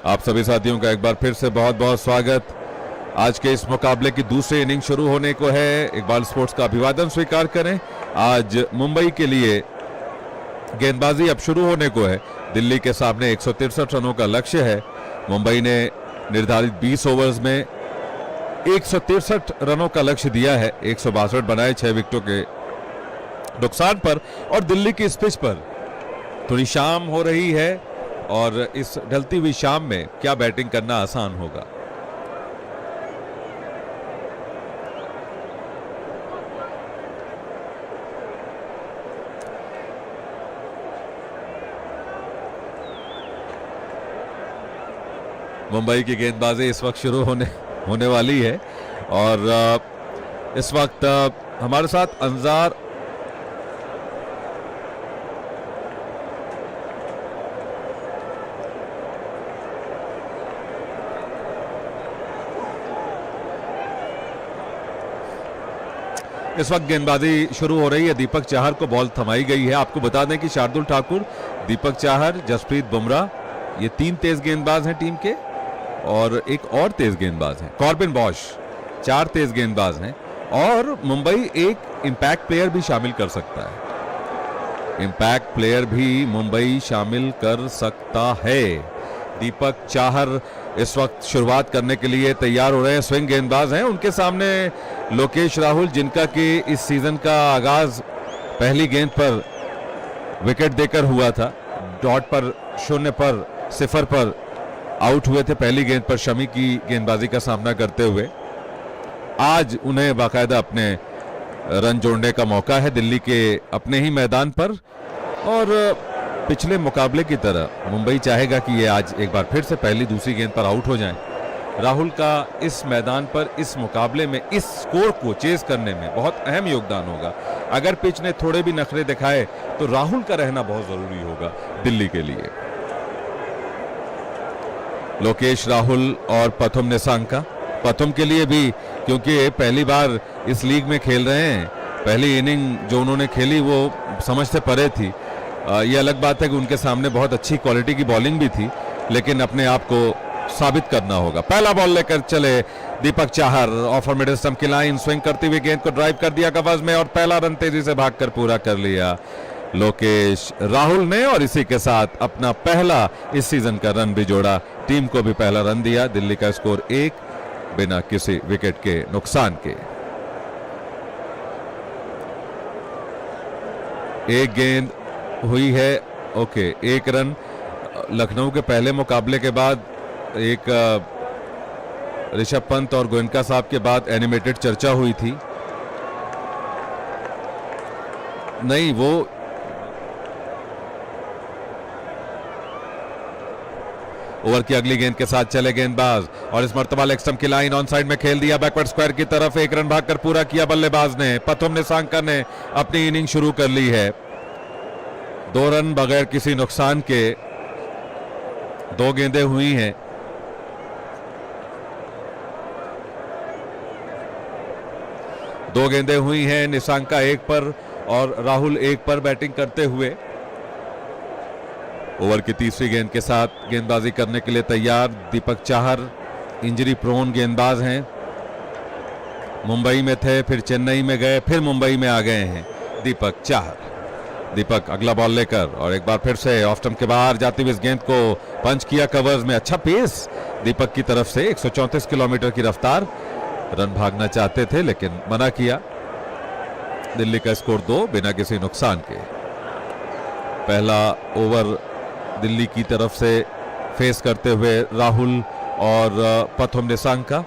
आप सभी साथियों का एक बार फिर से बहुत बहुत स्वागत। आज के इस मुकाबले की दूसरी इनिंग शुरू होने को है। इकबाल स्पोर्ट्स का अभिवादन स्वीकार करें। आज मुंबई के लिए गेंदबाजी अब शुरू होने को है। दिल्ली के सामने 163 रनों का लक्ष्य है। मुंबई ने निर्धारित 20 ओवर्स में 163 रनों का लक्ष्य दिया है। 162 बनाए 6 विकेटों के नुकसान पर। और दिल्ली की इस पिच पर थोड़ी शाम हो रही है और इस ढलती हुई शाम में क्या बैटिंग करना आसान होगा। मुंबई की गेंदबाजी इस वक्त शुरू होने वाली है और इस वक्त हमारे साथ अंजार इस वक्त गेंदबाजी शुरू हो रही है। दीपक चाहर को बॉल थमाई गई है। आपको बता दें कि शार्दुल ठाकुर, दीपक चाहर, जसप्रीत बुमराह ये 3 तेज गेंदबाज हैं टीम के और एक और तेज गेंदबाज हैं कॉर्बिन बॉश। 4 तेज गेंदबाज हैं और मुंबई एक इंपैक्ट प्लेयर भी शामिल कर सकता है। इंपैक्ट प्लेयर भी मुंबई शामिल कर सकता है। दीपक चाहर इस वक्त शुरुआत करने के लिए तैयार हो रहे हैं। स्विंग गेंदबाज हैं। उनके सामने लोकेश राहुल, जिनका कि इस सीजन का आगाज पहली गेंद पर विकेट देकर हुआ था। डॉट पर 0 पर 0 पर आउट हुए थे पहली गेंद पर शमी की गेंदबाजी का सामना करते हुए। आज उन्हें बाकायदा अपने रन जोड़ने का मौका है दिल्ली के अपने ही मैदान पर। और पिछले मुकाबले की तरह मुंबई चाहेगा कि ये आज एक बार फिर से पहली दूसरी गेंद पर आउट हो जाएं। राहुल का इस मैदान पर इस मुकाबले में इस स्कोर को चेस करने में बहुत अहम योगदान होगा। अगर पिच ने थोड़े भी नखरे दिखाए तो राहुल का रहना बहुत जरूरी होगा दिल्ली के लिए। लोकेश राहुल और प्रथम निसांका, प्रथम के लिए भी क्योंकि पहली बार इस लीग में खेल रहे हैं। पहली इनिंग जो उन्होंने खेली वो समझ से परे थी। ये अलग बात है कि उनके सामने बहुत अच्छी क्वालिटी की बॉलिंग भी थी, लेकिन अपने आप को साबित करना होगा। पहला बॉल लेकर चले Deepak Chahar. Offer middle stump की लाइन, स्विंग करती हुई गेंद को ड्राइव कर दिया कवच में और पहला रन तेजी से भागकर पूरा कर लिया लोकेश राहुल ने। और इसी के साथ अपना पहला इस सीजन का रन भी जोड़ा। टीम को भी पहला रन दिया। दिल्ली का स्कोर 1 बिना किसी विकेट के नुकसान के। एक गेंद हुई है, ओके, 1 रन। लखनऊ के पहले मुकाबले के बाद एक ऋषभ पंत और गोयनका साहब के बाद एनिमेटेड चर्चा हुई थी। नहीं, वो ओवर की अगली गेंद के साथ चले गेंदबाज और इस मर्तबा लेग स्टंप की लाइन ऑन साइड में खेल दिया बैकवर्ड स्क्वायर की तरफ। 1 रन भागकर पूरा किया बल्लेबाज ने। प्रथम निसांका ने अपनी इनिंग शुरू कर ली है। 2 रन बगैर किसी नुकसान के। 2 गेंदें हुई हैं। दो गेंदें हुई हैं। निसांका 1 पर और राहुल 1 पर बैटिंग करते हुए। ओवर की तीसरी गेंद के साथ गेंदबाजी करने के लिए तैयार दीपक चाहर। इंजरी प्रोन गेंदबाज हैं। मुंबई में थे, फिर चेन्नई में गए, फिर मुंबई में आ गए हैं दीपक चाहर। दीपक अगला बॉल लेकर और एक बार फिर से ऑफ स्टंप के बाहर जाती हुई इस गेंद को पंच किया कवर्स में। अच्छा पेस दीपक की तरफ से। 134 किलोमीटर की रफ्तार। रन भागना चाहते थे लेकिन मना किया। दिल्ली का स्कोर 2 बिना किसी नुकसान के। पहला ओवर दिल्ली की तरफ से फेस करते हुए राहुल और प्रथम निसांका।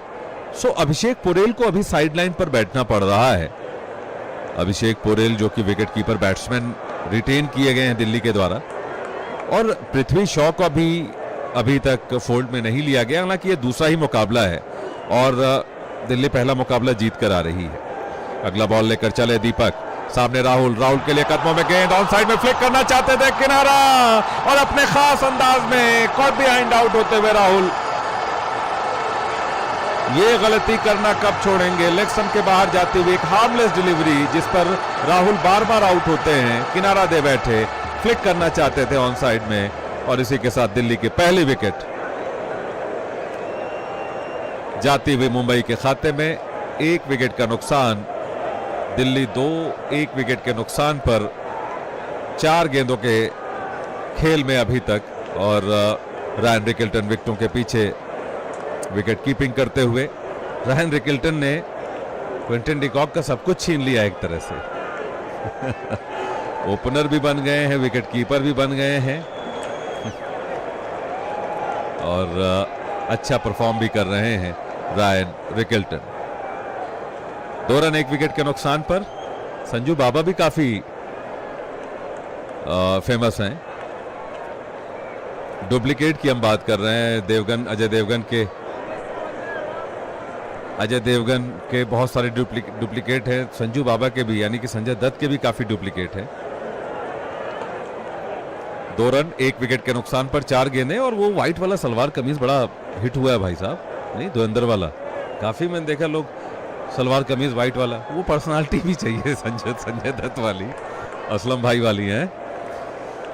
सो अभिषेक पोरेल को अभी साइडलाइन पर बैठना पड़ रहा है। अभिषेक पोरेल जो कि विकेट कीपर बैट्समैन रिटेन किए गए हैं दिल्ली के द्वारा। और पृथ्वी शॉ को अभी तक फोल्ड में नहीं लिया गया। हालांकि ये दूसरा ही मुकाबला है और दिल्ली पहला मुकाबला जीत कर आ रही है। अगला बॉल लेकर चले दीपक। सामने राहुल के लिए कदमों में गेंद ऑन साइड में फ्लिक करना चाहते थे, किनारा और अपने खास अंदाज में कॉट बिहाइंड आउट होते हुए राहुल। ये गलती करना कब छोड़ेंगे। लेग स्टंप के बाहर जाती हुई एक हार्मलेस डिलीवरी जिस पर राहुल बार बार आउट होते हैं। किनारा दे बैठे, फ्लिक करना चाहते थे ऑन साइड में और इसी के साथ दिल्ली की पहली विकेट जाती हुई मुंबई के खाते में। 1 विकेट का नुकसान, दिल्ली 2 1 विकेट के नुकसान पर 4 गेंदों के खेल में अभी तक, और रायन रिकल्टन विकेटों के पीछे विकेट कीपिंग करते हुए। रायन रिकल्टन ने क्विंटन डिकॉक का सब कुछ छीन लिया एक तरह से। ओपनर भी बन गए हैं, विकेट कीपर भी बन गए हैं, और अच्छा परफॉर्म भी कर रहे हैं रायन रिकल्टन। 2 रन 1 विकेट के नुकसान पर। संजू बाबा भी काफी फेमस हैं। डुप्लीकेट की हम बात कर रहे हैं, देवगन, अजय देवगन के बहुत सारे डुप्लीकेट हैं, संजू बाबा के भी, यानी कि संजय दत्त के भी काफी डुप्लीकेट हैं। 2 रन 1 विकेट के नुकसान पर 4 गेंदें, और वो व्हाइट वाला सलवार कमीज बड़ा हिट हुआ है भाई साहब, नहीं धुरंधर वाला। काफी मैंने देखा लोग सलवार कमीज व्हाइट वाला, वो पर्सनालिटी भी चाहिए संजय दत्त वाली, असलम भाई वाली है।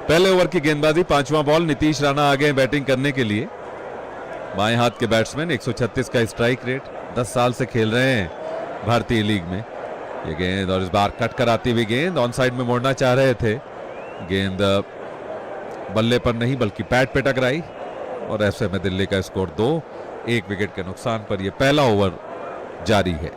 पहले ओवर की गेंदबाजी, 5वां बॉल। नीतीश राणा आ गए बैटिंग करने के लिए। बाएं हाथ के बैट्समैन, 136 का स्ट्राइक रेट, 10 साल से खेल रहे हैं भारतीय लीग में। ये गेंद, और इस बार कट कर आती हुई गेंद, ऑन साइड में मोड़ना चाह रहे थे, गेंद बल्ले पर नहीं बल्कि पैड पे टकराई, और ऐसे में दिल्ली का स्कोर 2 1 विकेट के नुकसान पर। यह पहला ओवर जारी है।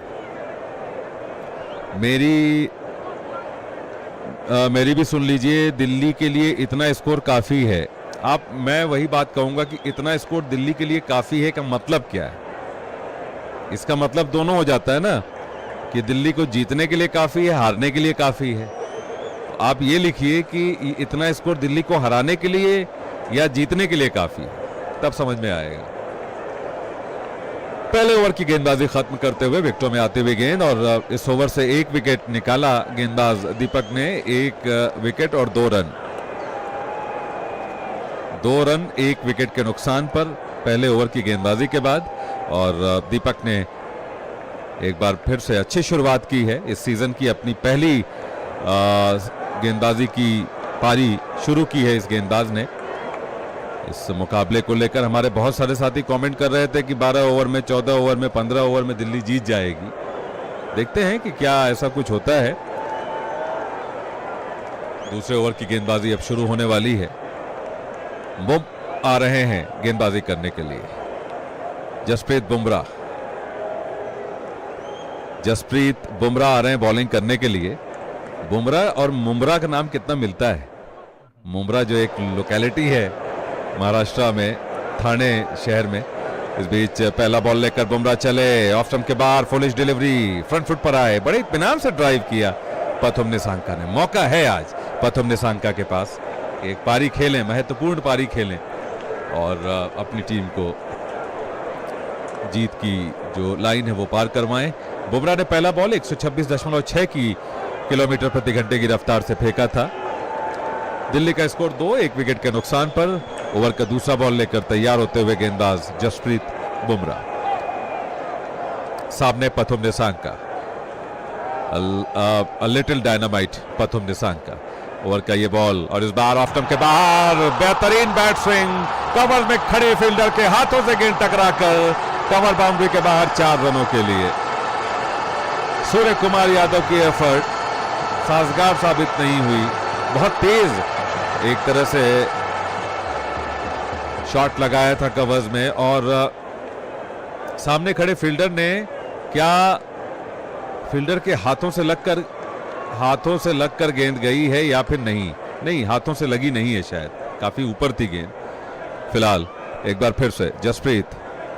मेरी भी सुन लीजिए, दिल्ली के लिए इतना स्कोर काफी है। मैं वही बात कहूंगा कि इतना स्कोर दिल्ली के लिए काफी है का मतलब क्या है? इसका मतलब दोनों हो जाता है ना, कि दिल्ली को जीतने के लिए काफी है, हारने के लिए काफी है। तो आप ये लिखिए कि इतना स्कोर दिल्ली को हराने के लिए या जीतने के लिए काफी है, तब समझ में आएगा। पहले ओवर की गेंदबाजी खत्म करते हुए विकेटों में आते हुए गेंद, और इस ओवर से 1 विकेट निकाला गेंदबाज दीपक ने। 1 विकेट और 2 रन। 2 रन 1 विकेट के नुकसान पर पहले ओवर की गेंदबाजी के बाद, और दीपक ने एक बार फिर से अच्छी शुरुआत की है इस सीजन की। अपनी पहली गेंदबाजी की पारी शुरू की है इस गेंदबाज ने। इस मुकाबले को लेकर हमारे बहुत सारे साथी कमेंट कर रहे थे कि 12 ओवर में, 14 ओवर में, 15 ओवर में दिल्ली जीत जाएगी। देखते हैं कि क्या ऐसा कुछ होता है। दूसरे ओवर की गेंदबाजी अब शुरू होने वाली है। वो आ रहे हैं गेंदबाजी करने के लिए जसप्रीत बुमराह आ रहे हैं बॉलिंग करने के लिए। बुमराह और मुमरा का नाम कितना मिलता है। मुमरा जो एक लोकेलिटी है महाराष्ट्र में, थाने शहर में। इस बीच पहला बॉल लेकर बुमराह चले, ऑफ स्टंप के बाहर फुलिश डिलीवरी, फ्रंट फुट पर आए, बड़े इत्मीनान से ड्राइव किया पथुम निसांका ने। मौका है आज पथुम निसांका के पास, एक पारी खेलें, महत्वपूर्ण पारी खेलें, और अपनी टीम को जीत की जो लाइन है वो पार करवाएं। बुमराह ने पहला बॉल 126.6 किलोमीटर प्रति घंटे की रफ्तार से फेंका था। दिल्ली का स्कोर 2 1 विकेट के नुकसान पर। ओवर का दूसरा बॉल लेकर तैयार होते हुए गेंदबाज जसप्रीत बुमराह, सामने Pathum Nissanka, little dynamite Pathum Nissanka. Over का ये बॉल, और इस बार ऑफ स्टंप के बाहर बेहतरीन बैट स्विंग, कवर में खड़े फील्डर के हाथों से गेंद टकराकर कवर बाउंड्री के बाहर 4 रनों के लिए। सूर्य कुमार यादव की एफर्ट साजगार साबित नहीं हुई। बहुत तेज एक तरह से शॉट लगाया था कवर्स में, और सामने खड़े फील्डर ने क्या फील्डर के हाथों से लगकर गेंद गई है या फिर नहीं, हाथों से लगी नहीं है, शायद काफी ऊपर थी गेंद। फिलहाल एक बार फिर से जसप्रीत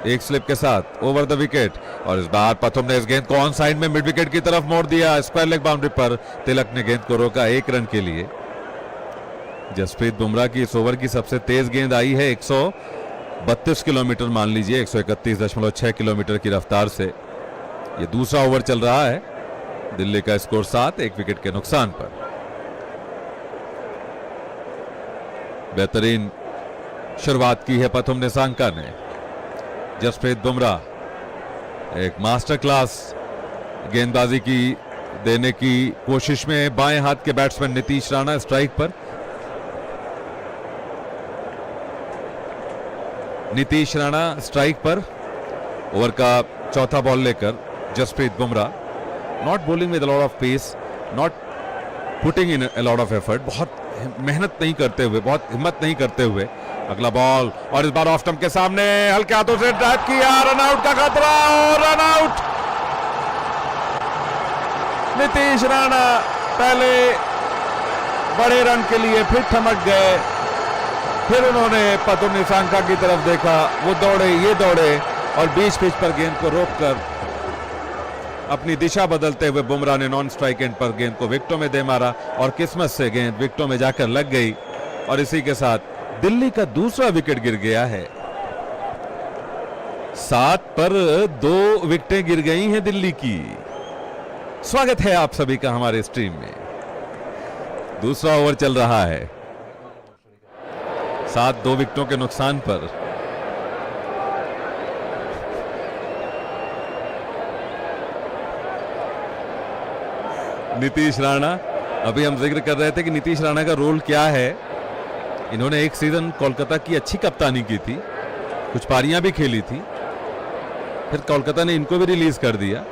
एक स्लिप के साथ ओवर द विकेट, और इस बार पथुम ने इस गेंद को ऑन साइड में मिड विकेट की तरफ मोड़ दिया। स्क्वायर लेग बाउंड्री पर तिलक ने गेंद को रोका 1 रन के लिए। जसप्रीत बुमराह की इस ओवर की सबसे तेज गेंद आई है 132 किलोमीटर, मान लीजिए 131.6 किलोमीटर की रफ्तार से। यह दूसरा ओवर चल रहा है। दिल्ली का स्कोर 7 1 विकेट के नुकसान पर। बेहतरीन शुरुआत की है पथुम निसांका ने। जसप्रीत बुमराह एक मास्टर क्लास गेंदबाजी की देने की कोशिश में। बाएं हाथ के बैट्समैन नीतीश राणा स्ट्राइक पर। नीतीश राणा स्ट्राइक पर, ओवर का चौथा बॉल लेकर Jasprit Bumrah, not bowling with a lot of pace, not putting in a lot of effort, बहुत मेहनत नहीं करते हुए, बहुत हिम्मत नहीं करते हुए। अगला बॉल और इस बार ऑफ स्टंप के सामने हल्के हाथों से ड्राइव किया, रन आउट का खतरा और रन आउट। नीतीश राणा पहले बड़े रन के लिए फिर थमक गए, फिर उन्होंने पथुम निसांका की तरफ देखा, वो दौड़े, ये दौड़े और बीच पिच पर गेंद को रोककर अपनी दिशा बदलते हुए बुमराह ने नॉन स्ट्राइक एंड पर गेंद को विकेटों में दे मारा और किस्मत से गेंद विकेटों में जाकर लग गई और इसी के साथ दिल्ली का दूसरा विकेट गिर गया है। 7 पर 2 विकेटें गिर गई हैं दिल्ली की। स्वागत है आप सभी का हमारे स्ट्रीम में। दूसरा ओवर चल रहा है, 7 2 विकेटों के नुकसान पर। नीतीश राणा, अभी हम जिक्र कर रहे थे कि नीतीश राणा का रोल क्या है। इन्होंने एक सीजन कोलकाता की अच्छी कप्तानी की थी, कुछ पारियां भी खेली थी, फिर कोलकाता ने इनको भी रिलीज कर दिया।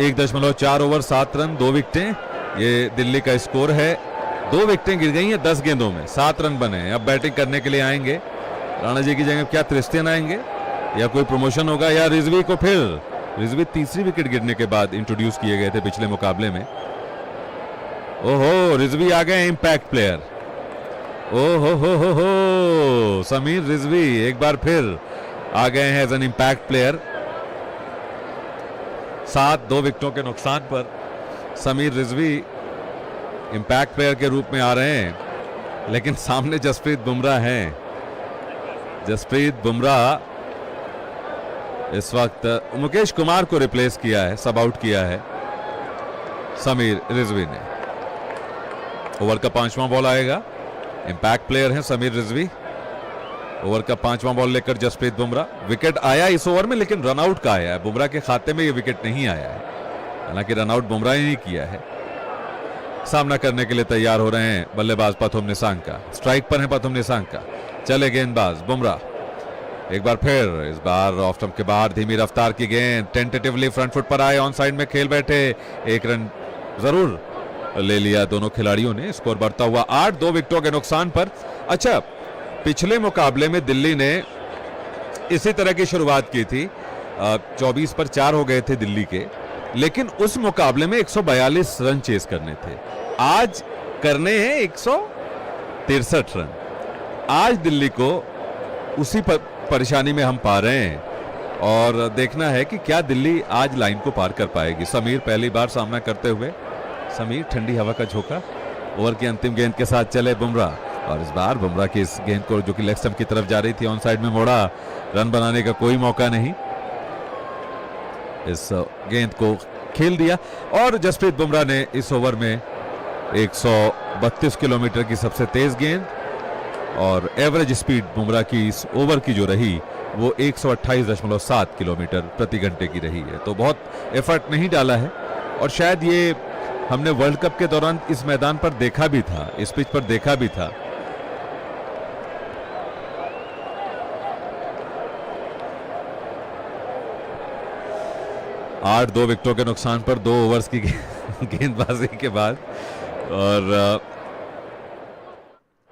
1.4 ओवर 7 रन 2 विकेटें, ये दिल्ली का स्कोर है। 2 विकेटें गिर गई हैं 10 गेंदों में, 7 रन बने हैं। अब बैटिंग करने के लिए आएंगे राणा जी की जगह क्या क्रिस्टियन आएंगे या कोई प्रमोशन होगा या रिजवी को, फिर रिजवी तीसरी विकेट गिरने के बाद इंट्रोड्यूस किए गए थे पिछले मुकाबले में। ओहो, रिजवी आ गए इंपैक्ट प्लेयर। ओहो हो, समीर रिजवी एक बार फिर आ गए हैं एज एन इंपैक्ट प्लेयर। 7 2 विकेटों के नुकसान पर समीर रिजवी इंपैक्ट प्लेयर के रूप में आ रहे हैं, लेकिन सामने जसप्रीत बुमराह हैं। जसप्रीत बुमराह इस वक्त मुकेश कुमार को रिप्लेस किया है, सब आउट किया है समीर रिजवी ने। ओवर का 5वां बॉल आएगा, इंपैक्ट प्लेयर हैं समीर रिजवी। ओवर का 5वां बॉल लेकर जसप्रीत बुमराह। विकेट आया इस ओवर में, लेकिन रनआउट का आया है, बुमराह के खाते में ये विकेट नहीं आया है, हालांकि रनआउट बुमराह ने किया है। सामना करने के लिए तैयार हो रहे हैं बल्लेबाज पथुम निसांका। स्ट्राइक पर है पथुम निसांका, चले गेंदबाज बुमराह। एक बार फिर, इस बार ऑफ स्टंप के बाहर धीमी रफ्तार की गेंद, टेंटेटिवली फ्रंट फुट पर आए, ऑन साइड में खेल बैठे, 1 रन जरूर ले लिया दोनों खिलाड़ियों ने। स्कोर बढ़ता हुआ 8 2 विकेटों के नुकसान पर। अच्छा, पिछले मुकाबले में दिल्ली ने इसी तरह की शुरुआत की थी, 24 पर 4 हो गए थे दिल्ली के, लेकिन उस मुकाबले में 142 रन चेस करने थे। आज करने हैं 163 रन। आज दिल्ली को उसी परेशानी में हम पा रहे हैं और देखना है कि क्या दिल्ली आज लाइन को पार कर पाएगी। समीर पहली बार सामना करते हुए, समीर ठंडी हवा का झोंका। ओवर की अंतिम गेंद के साथ चले बुमराह और इस बार बुमराह की इस गेंद को जो कि लेग स्टंप की तरफ जा रही थी, ऑन साइड में मोड़ा, रन बनाने का कोई मौका नहीं। इस गेंद को खेल दिया और जसप्रीत बुमराह ने इस ओवर में 132 किलोमीटर की सबसे तेज गेंद और एवरेज स्पीड बुमराह की इस ओवर की जो रही वो 128.7 किलोमीटर प्रति घंटे की रही है। तो बहुत एफर्ट नहीं डाला है और शायद ये हमने वर्ल्ड कप के दौरान इस मैदान पर देखा भी था, इस पिच पर देखा भी था। आठ 2 विकेटों के नुकसान पर 2 ओवर्स की गेंदबाजी के बाद और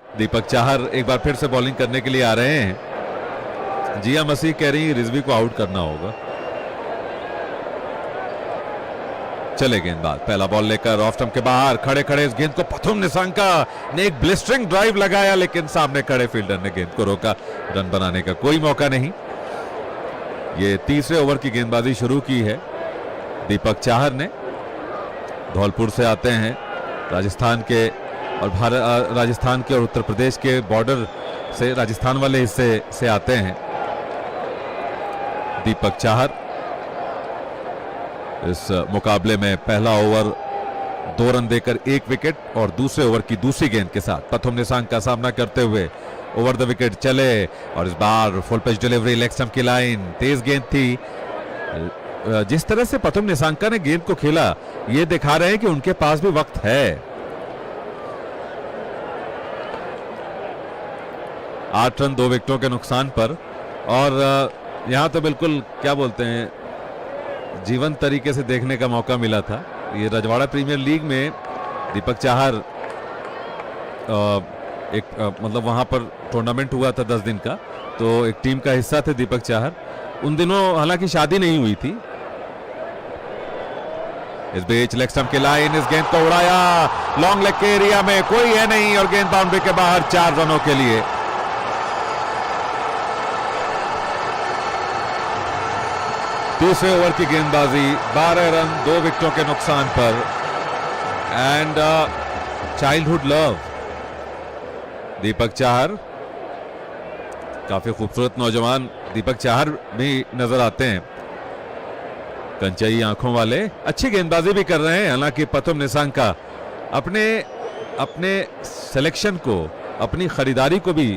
दीपक चाहर एक बार फिर से बॉलिंग करने के लिए आ रहे हैं। जिया मसीह कह रही रिजवी को आउट करना होगा। चले गेंदबाज, पहला बॉल लेकर ऑफ स्टंप के बाहर, खड़े खड़े इस गेंद को पथुम निसांका ने एक ब्लिस्टरिंग ड्राइव लगाया, लेकिन सामने खड़े फील्डर ने गेंद को रोका। रन बनाने का कोई मौका नहीं। ये तीसरे ओवर की गेंदबाजी शुरू की है दीपक चाहर ने। धौलपुर से आते हैं, राजस्थान के और राजस्थान के और उत्तर प्रदेश के बॉर्डर से, राजस्थान वाले हिस्से से आते हैं दीपक चाहर। इस मुकाबले में पहला ओवर 2 रन देकर 1 विकेट और दूसरे ओवर की दूसरी गेंद के साथ पथुम निसांका का सामना करते हुए ओवर द विकेट चले और इस बार full pitch delivery, leg stump की लाइन, तेज गेंद थी। जिस तरह से पथुम निसांका ने गेंद को खेला, ये दिखा रहे हैं कि उनके पास भी वक्त है। 8 रन 2 विकेटों के नुकसान पर और यहाँ तो बिल्कुल क्या बोलते हैं, जीवंत तरीके से देखने का मौका मिला था। ये रजवाड़ा प्रीमियर लीग में दीपक चाहर मतलब वहां पर टूर्नामेंट हुआ था 10 दिन का, तो एक टीम का हिस्सा थे दीपक चाहर। उन दिनों हालांकि शादी नहीं हुई थी। इस बीच लेग स्टंप की लाइन, इस गेंद को उड़ाया लॉन्ग लेग के एरिया में, कोई है नहीं और गेंद बाउंड्री के बाहर 4 रनों के लिए। तीसरे ओवर की गेंदबाजी, 12 रन 2 विकेटों के नुकसान पर। And childhood love Deepak Chahar, काफी खूबसूरत नौजवान दीपक चाहर भी नजर आते हैं, कंचाई आंखों वाले, अच्छी गेंदबाजी भी कर रहे हैं। हालांकि पथुम निसांका अपने सिलेक्शन को, अपनी खरीदारी को भी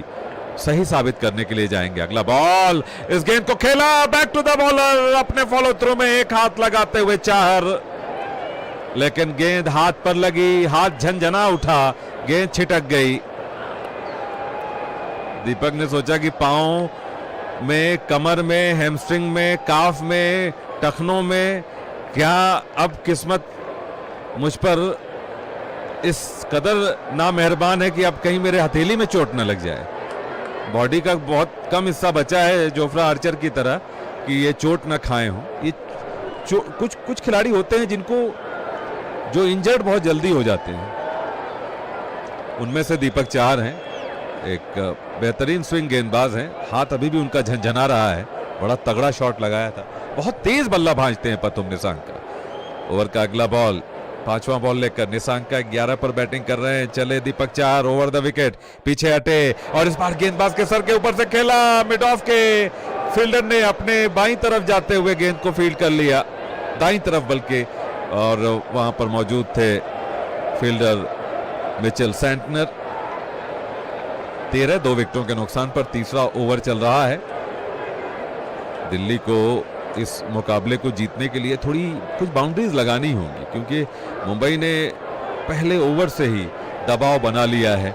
सही साबित करने के लिए जाएंगे। अगला बॉल, इस गेंद को खेला बैक टू द बॉलर, अपने फॉलो थ्रू में एक हाथ लगाते हुए चाहर, लेकिन गेंद हाथ पर लगी, हाथ झंझना उठा, गेंद छिटक गई। दीपक ने सोचा कि पांव में, कमर में, हैमस्ट्रिंग में, काफ में, टखनों में, क्या अब किस्मत मुझ पर इस कदर नामेहरबान है कि अब कहीं मेरे हथेली में चोट न लग जाए। बॉडी का बहुत कम हिस्सा बचा है जोफ्रा आर्चर की तरह कि ये चोट न खाए हों। ये कुछ खिलाड़ी होते हैं जिनको जो इंजर्ड बहुत जल्दी हो जाते हैं, उनमें से दीपक चाहर हैं। एक बेहतरीन स्विंग गेंदबाज हैं, हाथ अभी भी उनका झंझना रहा है, बड़ा तगड़ा शॉट लगाया था। बहुत तेज बल्ला भांजते हैं पथुम निसांका। ओवर का अगला बॉल, 5वां बॉल लेकर निसांका 11 पर बैटिंग कर रहे हैं। चले Deepak Chahar over the wicket, पीछे हटे और इस बार गेंदबाज के सर के ऊपर से खेला, मिड ऑफ के फील्डर ने अपने बाईं तरफ जाते हुए गेंद को फील्ड कर लिया, दाईं तरफ बल्कि, और वहां पर मौजूद थे फील्डर मिचेल सैंटनर। 13 2 विकेटों के नुकसान पर तीसरा ओवर चल रहा है। दिल्ली को इस मुकाबले को जीतने के लिए थोड़ी कुछ बाउंड्रीज लगानी होंगी, क्योंकि मुंबई ने पहले ओवर से ही दबाव बना लिया है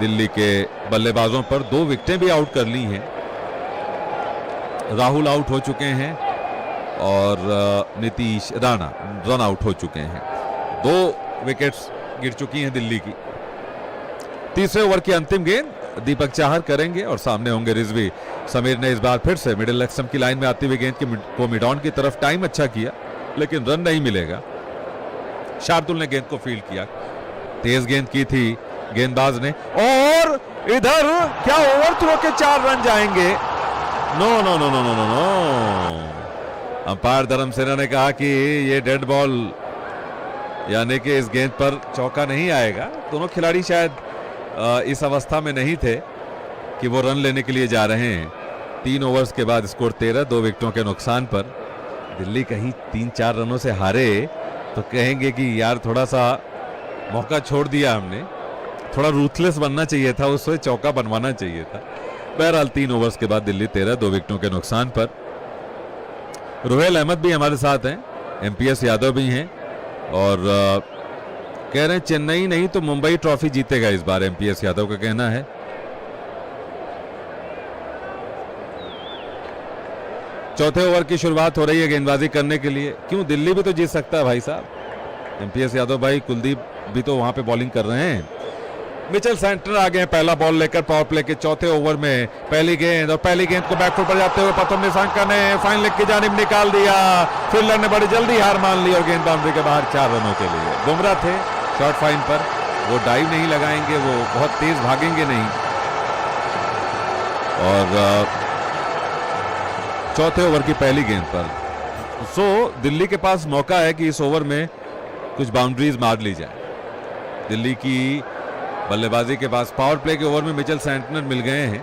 दिल्ली के बल्लेबाजों पर। 2 विकेटें भी आउट कर ली हैं, राहुल आउट हो चुके हैं और नीतीश राणा रन आउट हो चुके हैं। 2 विकेट्स गिर चुकी हैं दिल्ली की। तीसरे ओवर की अंतिम गेंद दीपक चाहर करेंगे और सामने होंगे रिजवी। समीर ने इस बार फिर से मिडिल लेग स्टंप की लाइन में आती हुई गेंद को मिड ऑन की तरफ टाइम अच्छा किया, लेकिन रन नहीं मिलेगा। शार्दुल ने गेंद को फील्ड किया, तेज गेंद की थी गेंदबाज ने, और इधर क्या ओवर थ्रो के 4 रन जाएंगे? No no no no no no no. Umpire Dharmasena ने कहा कि ये डेड बॉल, यानी कि इस गेंद पर चौका नहीं आएगा। दोनों खिलाड़ी शायद इस अवस्था में नहीं थे कि वो रन लेने के लिए जा रहे हैं। 3 ओवर्स के बाद स्कोर 13 2 विकेटों के नुकसान पर। दिल्ली कहीं 3-4 रनों से हारे तो कहेंगे कि यार थोड़ा सा मौका छोड़ दिया हमने, थोड़ा रूथलेस बनना चाहिए था, उससे चौका बनवाना चाहिए था। बहरहाल 3 ओवर्स के बाद दिल्ली 13 2 विकेटों के नुकसान पर। रुहेल अहमद भी हमारे साथ हैं, एमपीएस यादव भी हैं, और कह रहे हैं चेन्नई नहीं तो मुंबई ट्रॉफी जीतेगा इस बार, एमपीएस यादव का कहना है। चौथे ओवर की शुरुआत हो रही है गेंदबाजी करने के लिए। क्यों, दिल्ली भी तो जीत सकता है भाई साहब। एमपीएस यादव भाई, कुलदीप भी तो वहां पे बॉलिंग कर रहे हैं। मिचेल सैंटनर आ गए पहला बॉल लेकर पावर प्ले के चौथे ओवर में। पहली गेंद, और पहली गेंद को बैकफुट पर जाते हुए पथुम निसांका ने फाइन लेग की जानिब निकाल दिया। फील्डर ने बड़ी जल्दी हार मान ली और गेंद बाउंड्री के बाहर 4 रनों के लिए। बुमराह थे शॉर्ट फाइन पर, वो डाइव नहीं लगाएंगे, वो बहुत तेज भागेंगे नहीं। और चौथे ओवर की पहली गेंद पर दिल्ली के पास मौका है कि इस ओवर में कुछ बाउंड्रीज मार ली जाए। दिल्ली की बल्लेबाजी के पास पावर प्ले के ओवर में मिचेल सैंटनर मिल गए हैं।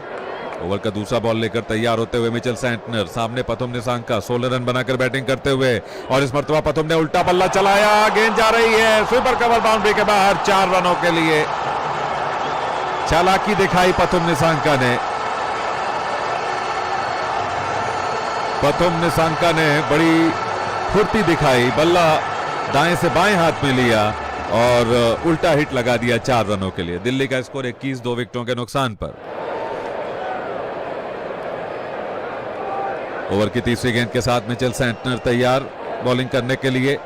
ओवर का दूसरा बॉल लेकर तैयार होते हुए मिचेल सैंटनर, सामने पथुम निसांका 16 रन बनाकर बैटिंग करते हुए, और इस मरतबा पथुम ने उल्टा बल्ला चलाया, गेंद जा रही है स्वीपर कवर बाउंड्री के बाहर 4 रनों के लिए। चालाकी दिखाई पथुम निसांका ने। पथुम निसांका ने बड़ी फुर्ती दिखाई, बल्ला दाएं से बाएं हाथ में लिया और उल्टा हिट लगा दिया 4 रनों के लिए। दिल्ली का स्कोर 21 2 विकेटों के नुकसान पर। ओवर की तीसरी गेंद के साथ मिचेल सेंटनर तैयार बॉलिंग करने के लिए।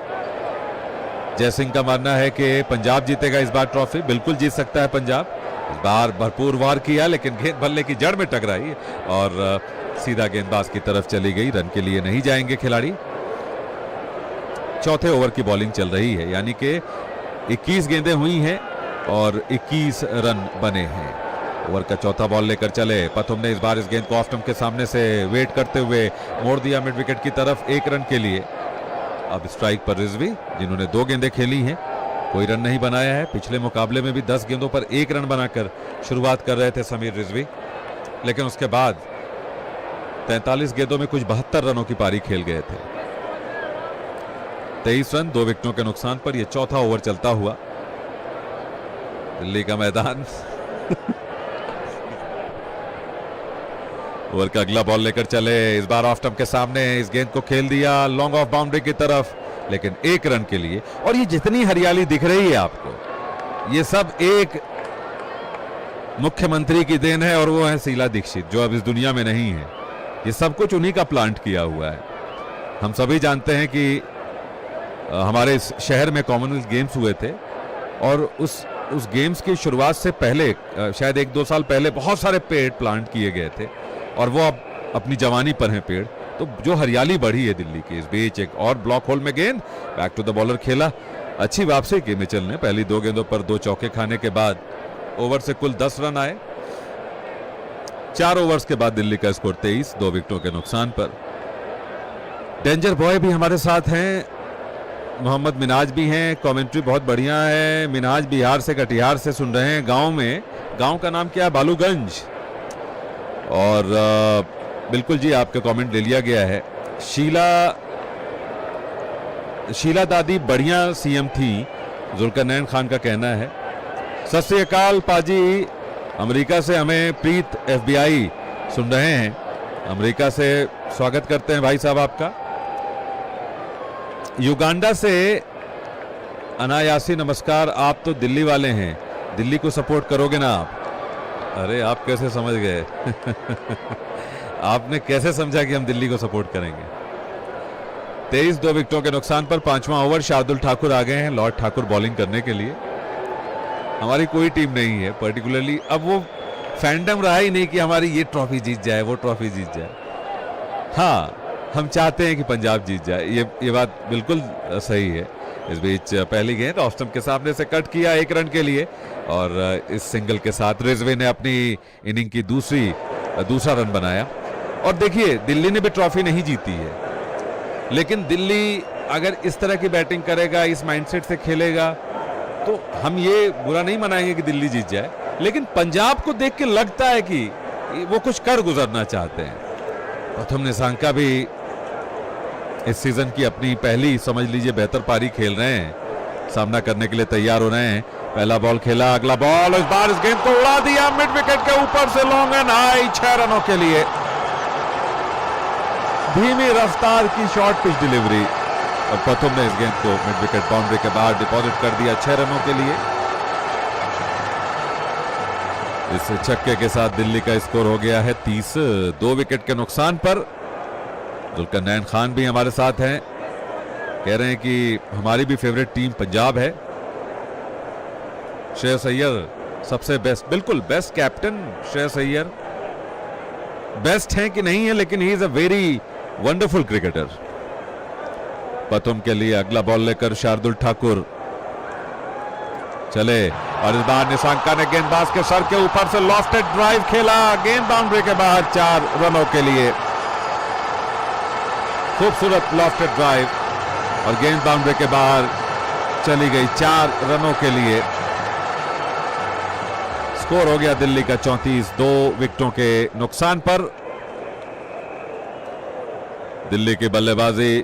जयसिंह का मानना है कि पंजाब जीतेगा इस बार ट्रॉफी। बिल्कुल जीत सकता है पंजाब। इस बार भरपूर वार किया लेकिन गेंद बल्ले की जड़ में टकराई और सीधा गेंदबाज की तरफ चली गई। रन के लिए नहीं जाएंगे खिलाड़ी। चौथे ओवर की बॉलिंग चल रही है, यानी कि 21 गेंदें हुई हैं और 21 रन बने हैं। ओवर का चौथा बॉल लेकर चले पथुम ने इस बार इस गेंद को ऑफ स्टंप के सामने से वेट करते हुए मोड़ दिया मिड विकेट की तरफ 1 रन के लिए। अब स्ट्राइक पर रिजवी, जिन्होंने 2 गेंदें खेली हैं, कोई रन नहीं बनाया है। पिछले मुकाबले में भी 10 गेंदों पर 1 रन बनाकर शुरुआत कर रहे थे समीर रिजवी, लेकिन उसके बाद 43 गेंदों में कुछ 72 रनों की पारी खेल गए थे। 23 रन 2 विकेटों के नुकसान पर यह चौथा ओवर चलता हुआ। दिल्ली का मैदान ओवर का अगला बॉल लेकर चले। इस बार ऑफ स्टंप के सामने इस गेंद को खेल दिया लॉन्ग ऑफ बाउंड्री की तरफ, लेकिन 1 रन के लिए। और ये जितनी हरियाली दिख रही है आपको, ये सब एक मुख्यमंत्री की देन है और वो है शीला दीक्षित, जो अब इस दुनिया में नहीं है। ये सब कुछ उन्हीं का प्लांट किया हुआ है। हम सभी जानते हैं कि हमारे इस शहर में कॉमनवेल्थ गेम्स हुए थे और उस गेम्स की शुरुआत से पहले शायद 1-2 साल पहले बहुत सारे पेड़ प्लांट किए गए थे और वो अब अपनी जवानी पर हैं पेड़। तो जो हरियाली बढ़ी है दिल्ली की। इस बीच एक और ब्लॉक होल में गेंद बैक टू द बॉलर खेला। अच्छी वापसी की मिचेल ने। पहली 2 गेंदों पर 2 चौके खाने के बाद ओवर से कुल 10 रन आए। 4 ओवर्स के बाद दिल्ली का स्कोर 23, 2 विकेटों के नुकसान पर। डेंजर बॉय भी हमारे साथ हैं, मोहम्मद मिनाज भी हैं। कमेंट्री बहुत बढ़िया है। मिनाज बिहार से, कटिहार से सुन रहे हैं। गांव में, गांव का नाम क्या है? बालूगंज। और बिल्कुल जी, आपका कमेंट ले लिया गया है। शीला दादी बढ़िया सीएम थी, जुल्करनैन खान का कहना है। सत श्री अकाल पाजी, अमेरिका से हमें प्रीत FBI सुन रहे हैं। अमेरिका से स्वागत करते हैं भाई साहब आपका। युगांडा से अनायासी नमस्कार। आप तो दिल्ली वाले हैं, दिल्ली को सपोर्ट करोगे ना आप? अरे आप कैसे समझ गए? आपने कैसे समझा कि हम दिल्ली को सपोर्ट करेंगे? 23, 2 विकेटों के नुकसान पर 5वां ओवर। शार्दुल ठाकुर आ गए हैं, लॉर्ड ठाकुर बॉलिंग करने के लिए। हमारी कोई टीम नहीं है पर्टिकुलरली। अब वो फैंडम रहा ही नहीं कि हमारी ये ट्रॉफी जीत जाए, वो ट्रॉफी जीत जाए। हाँ, हम चाहते हैं कि पंजाब जीत जाए, ये बात बिल्कुल सही है। इस बीच पहली गेंद ऑफ स्टंप के सामने से कट किया 1 रन के लिए और इस सिंगल के साथ रिजवी ने अपनी इनिंग की दूसरा रन बनाया। और देखिए, दिल्ली ने भी ट्रॉफी नहीं जीती है, लेकिन दिल्ली अगर इस तरह की बैटिंग करेगा, इस माइंडसेट से खेलेगा, तो हम ये बुरा नहीं मनाएंगे कि दिल्ली जीत जाए। लेकिन पंजाब को देख के लगता है कि वो कुछ कर गुजरना चाहते हैं। प्रथम निशांका भी इस सीजन की अपनी पहली, समझ लीजिए, बेहतर पारी खेल रहे हैं। सामना करने के लिए तैयार हो रहे हैं। पहला बॉल खेला, अगला बॉल, इस बार इस गेंद को उड़ा दिया मिड विकेट के ऊपर से लॉन्ग एंड हाई, 6 रनों के लिए। धीमी रफ्तार की शॉर्ट पिच डिलीवरी और प्रथम ने इस गेंद को मिड विकेट बाउंड्री के बाहर डिपॉजिट कर दिया 6 रनों के लिए। इस छक्के के साथ दिल्ली का स्कोर हो गया है 30, 2 विकेट के नुकसान पर। जुल्करनैन खान भी हमारे साथ हैं, कह रहे हैं कि हमारी भी फेवरेट टीम पंजाब है। श्रेयस अय्यर सबसे बेस्ट, बिल्कुल best captain Shreyas Iyer. Best है कि नहीं है, लेकिन he is a very wonderful cricketer. प्रथम के लिए अगला बॉल लेकर शार्दुल ठाकुर चले और इस बार निशांका ने गेंदबाज के सर के ऊपर से लॉफ्टेड ड्राइव खेला, गेंद बाउंड्री के बाहर 4 रनों के लिए। खूबसूरत लॉफ्टेड ड्राइव और गेंद बाउंड्री के बाहर चली गई 4 रनों के लिए। स्कोर हो गया दिल्ली का 34, 2 विकेटों के नुकसान पर। दिल्ली की बल्लेबाजी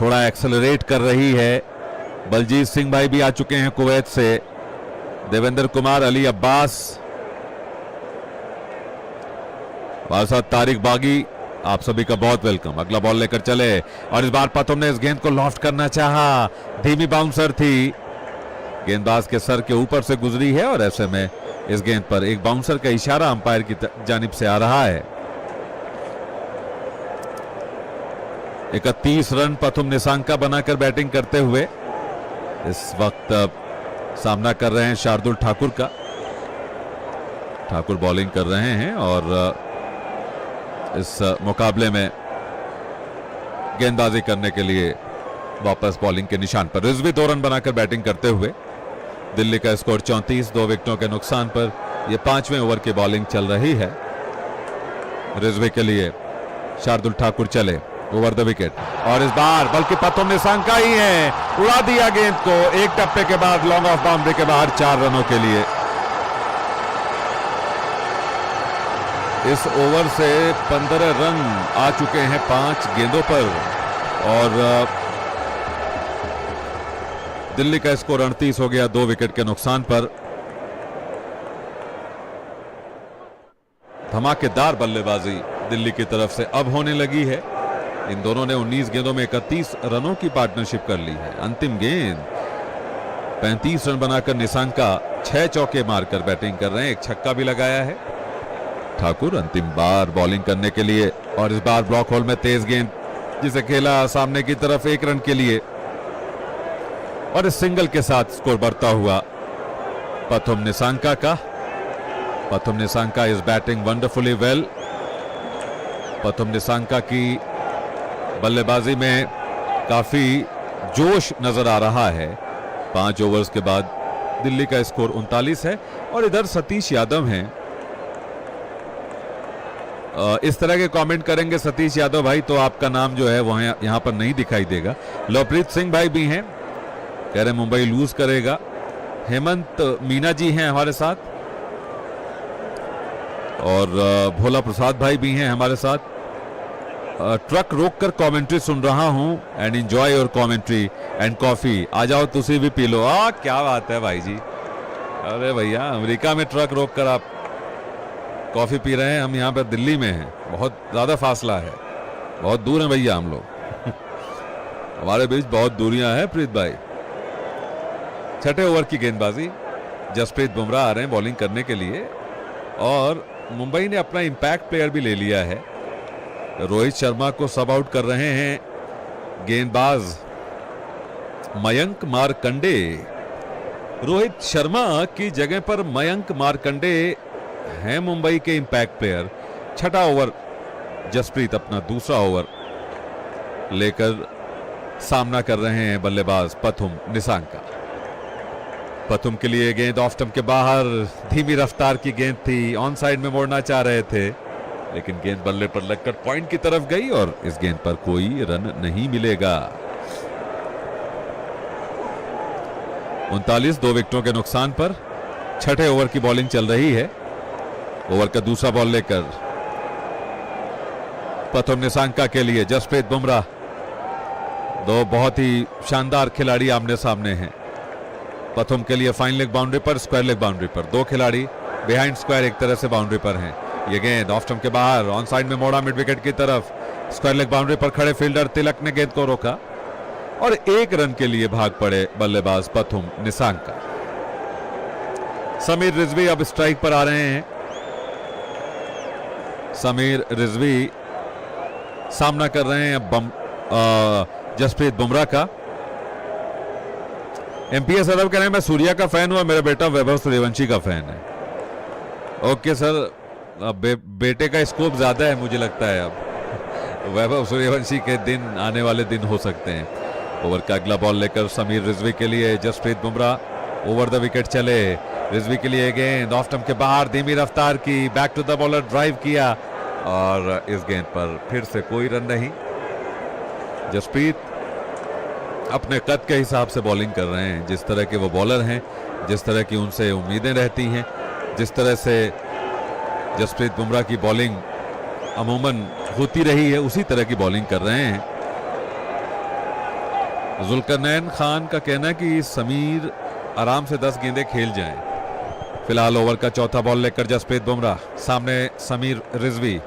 थोड़ा एक्सेलरेट कर रही है। बलजीत सिंह भाई भी आ चुके हैं कुवैत से, देवेंद्र कुमार, अली अब्बास, हमारे साथ तारिक बागी, आप सभी का बहुत वेलकम। अगला बॉल लेकर चले और इस बार प्रथम ने इस गेंद को लॉफ्ट करना चाहा, धीमी बाउंसर थी, गेंदबाज के सर के ऊपर से गुजरी है और ऐसे में इस गेंद पर एक बाउंसर का इशारा अंपायर की जानिब से आ रहा है। 31 रन पथुम निसांका बनाकर बैटिंग करते हुए इस वक्त सामना कर रहे हैं शार्दुल ठाकुर का। ठाकुर बॉलिंग कर रहे हैं और इस मुकाबले में गेंदबाजी करने के लिए वापस बॉलिंग के निशान पर। रिजवी 2 रन बनाकर बैटिंग करते हुए। दिल्ली का स्कोर 34, 2 विकेटों के नुकसान पर। यह 5वें ओवर की बॉलिंग चल रही है। रिजवी के लिए शार्दुल ठाकुर चले ओवर द विकेट और इस बार बल्कि पथुम निसांका ही है, उड़ा दिया गेंद को एक टप्पे के बाद लॉन्ग ऑफ बाउंड्री के बाहर 4 रनों के लिए। इस ओवर से 15 रन आ चुके हैं 5 गेंदों पर और दिल्ली का स्कोर 38 हो गया 2 विकेट के नुकसान पर। धमाकेदार बल्लेबाजी दिल्ली की तरफ से अब होने लगी है। इन दोनों ने 19 गेंदों में 31 रनों की पार्टनरशिप कर ली है। अंतिम गेंद 35 रन बनाकर निसांका 6 चौके मारकर बैटिंग कर रहे हैं, एक छक्का भी लगाया है। ठाकुर अंतिम बार बॉलिंग करने के लिए और इस बार ब्लॉक होल में तेज गेंद जिसे खेला सामने की तरफ 1 रन के लिए और इस सिंगल के साथ स्कोर बढ़ता हुआ पथुम निसांका का। Pathum Nissanka is batting wonderfully well. Pathum Nissanka की बल्लेबाजी में काफी जोश नजर आ रहा है। 5 ओवर्स के बाद दिल्ली का स्कोर 39 है और इधर सतीश यादव हैं। इस तरह के कमेंट करेंगे सतीश यादव भाई तो आपका नाम जो है वो यहां पर नहीं दिखाई देगा। लवप्रीत सिंह भाई भी हैं, कह रहे मुंबई लूज करेगा। हेमंत मीना जी हैं हमारे साथ और भोला प्रसाद भाई भी हैं हमारे साथ। ट्रक रोककर कमेंट्री सुन रहा हूं and enjoy your commentary and coffee. आ जाओ तुसी भी पी लो। क्या बात है भाई जी। अरे भैया अमेरिका में ट्रक रोककर आप कॉफी पी रहे हैं, हम यहां पर दिल्ली में हैं, बहुत ज्यादा फासला है, बहुत दूर है भैया हम लोग। हमारे बीच बहुत दूरियां हैं प्रीत भाई। 6ठे ओवर की गेंदबाजी, जसप्रीत बुमराह आ रहे हैं बॉलिंग करने के लिए और मुंबई ने अपना इंपैक्ट प्लेयर भी ले लिया है। रोहित शर्मा को सब आउट कर रहे हैं गेंदबाज मयंक मार्कंडे। रोहित शर्मा की जगह पर मयंक मार्कंडे हैं मुंबई के इंपैक्ट प्लेयर। 6ठा ओवर जसप्रीत अपना दूसरा ओवर लेकर सामना कर रहे हैं बल्लेबाज पथुम निसांका। पथुम के लिए गेंद ऑफ स्टंप के बाहर, धीमी रफ्तार की गेंद थी, ऑन साइड में मोड़ना चाह रहे थे लेकिन गेंद बल्ले पर लगकर पॉइंट की तरफ गई और इस गेंद पर कोई रन नहीं मिलेगा। 39, 2 विकेटों के नुकसान पर 6ठे ओवर की बॉलिंग चल रही है। ओवर का दूसरा बॉल लेकर पथुम निसांका के लिए जसप्रीत बुमराह। 2 बहुत ही शानदार खिलाड़ी आमने सामने हैं। पथुम के लिए फाइन लेग बाउंड्री पर, स्क्वायर लेग बाउंड्री पर। 2 खिलाड़ी बिहाइंड स्क्वायर एक तरह से बाउंड्री पर हैं। ये गेंद ऑफ स्टंप के बाहर, ऑन साइड में मोड़ा मिड विकेट की तरफ। स्क्वायर लेग बाउंड्री पर खड़े फील्डर तिलक ने गेंद को रोका और 1 रन के लिए भाग पड़े बल्लेबाज पथुम निसांका। समीर रिजवी अब स्ट्राइक पर आ रहे हैं। समीर रिजवी सामना कर रहे हैं जसप्रीत बुमराह का। एमपीएस अरब कह रहे हैं मैं सूर्या का फैन हूं, मेरा बेटा वैभव सूर्यवंशी का फैन है। ओके सर, बेटे का स्कोप ज्यादा है मुझे लगता है। अब वैभव सूर्यवंशी के दिन आने वाले दिन हो सकते हैं। ओवर का अगला बॉल लेकर समीर रिजवी के लिए Jasprit Bumrah over the wicket चले। रिजवी के लिए गेंद ऑफ स्टंप के बाहर, धीमी रफ्तार की, back to the bowler drive किया और इस गेंद पर फिर से कोई रन नहीं। जसप्रीत अपने कद के हिसाब से बॉलिंग कर रहे हैं। जिस तरह के वो बॉलर हैं, जिस तरह की उनसे उम्मीदें रहती हैं, जिस तरह से जसप्रीत बुमराह की बॉलिंग अमूमन होती रही है, उसी तरह की बॉलिंग कर रहे हैं। जुल्करनैन खान का कहना है कि समीर आराम से 10 गेंदें खेल जाएं। फिलहाल ओवर का चौथा बॉल लेकर जसप्रीत बुमराह, सामने समीर रिजवी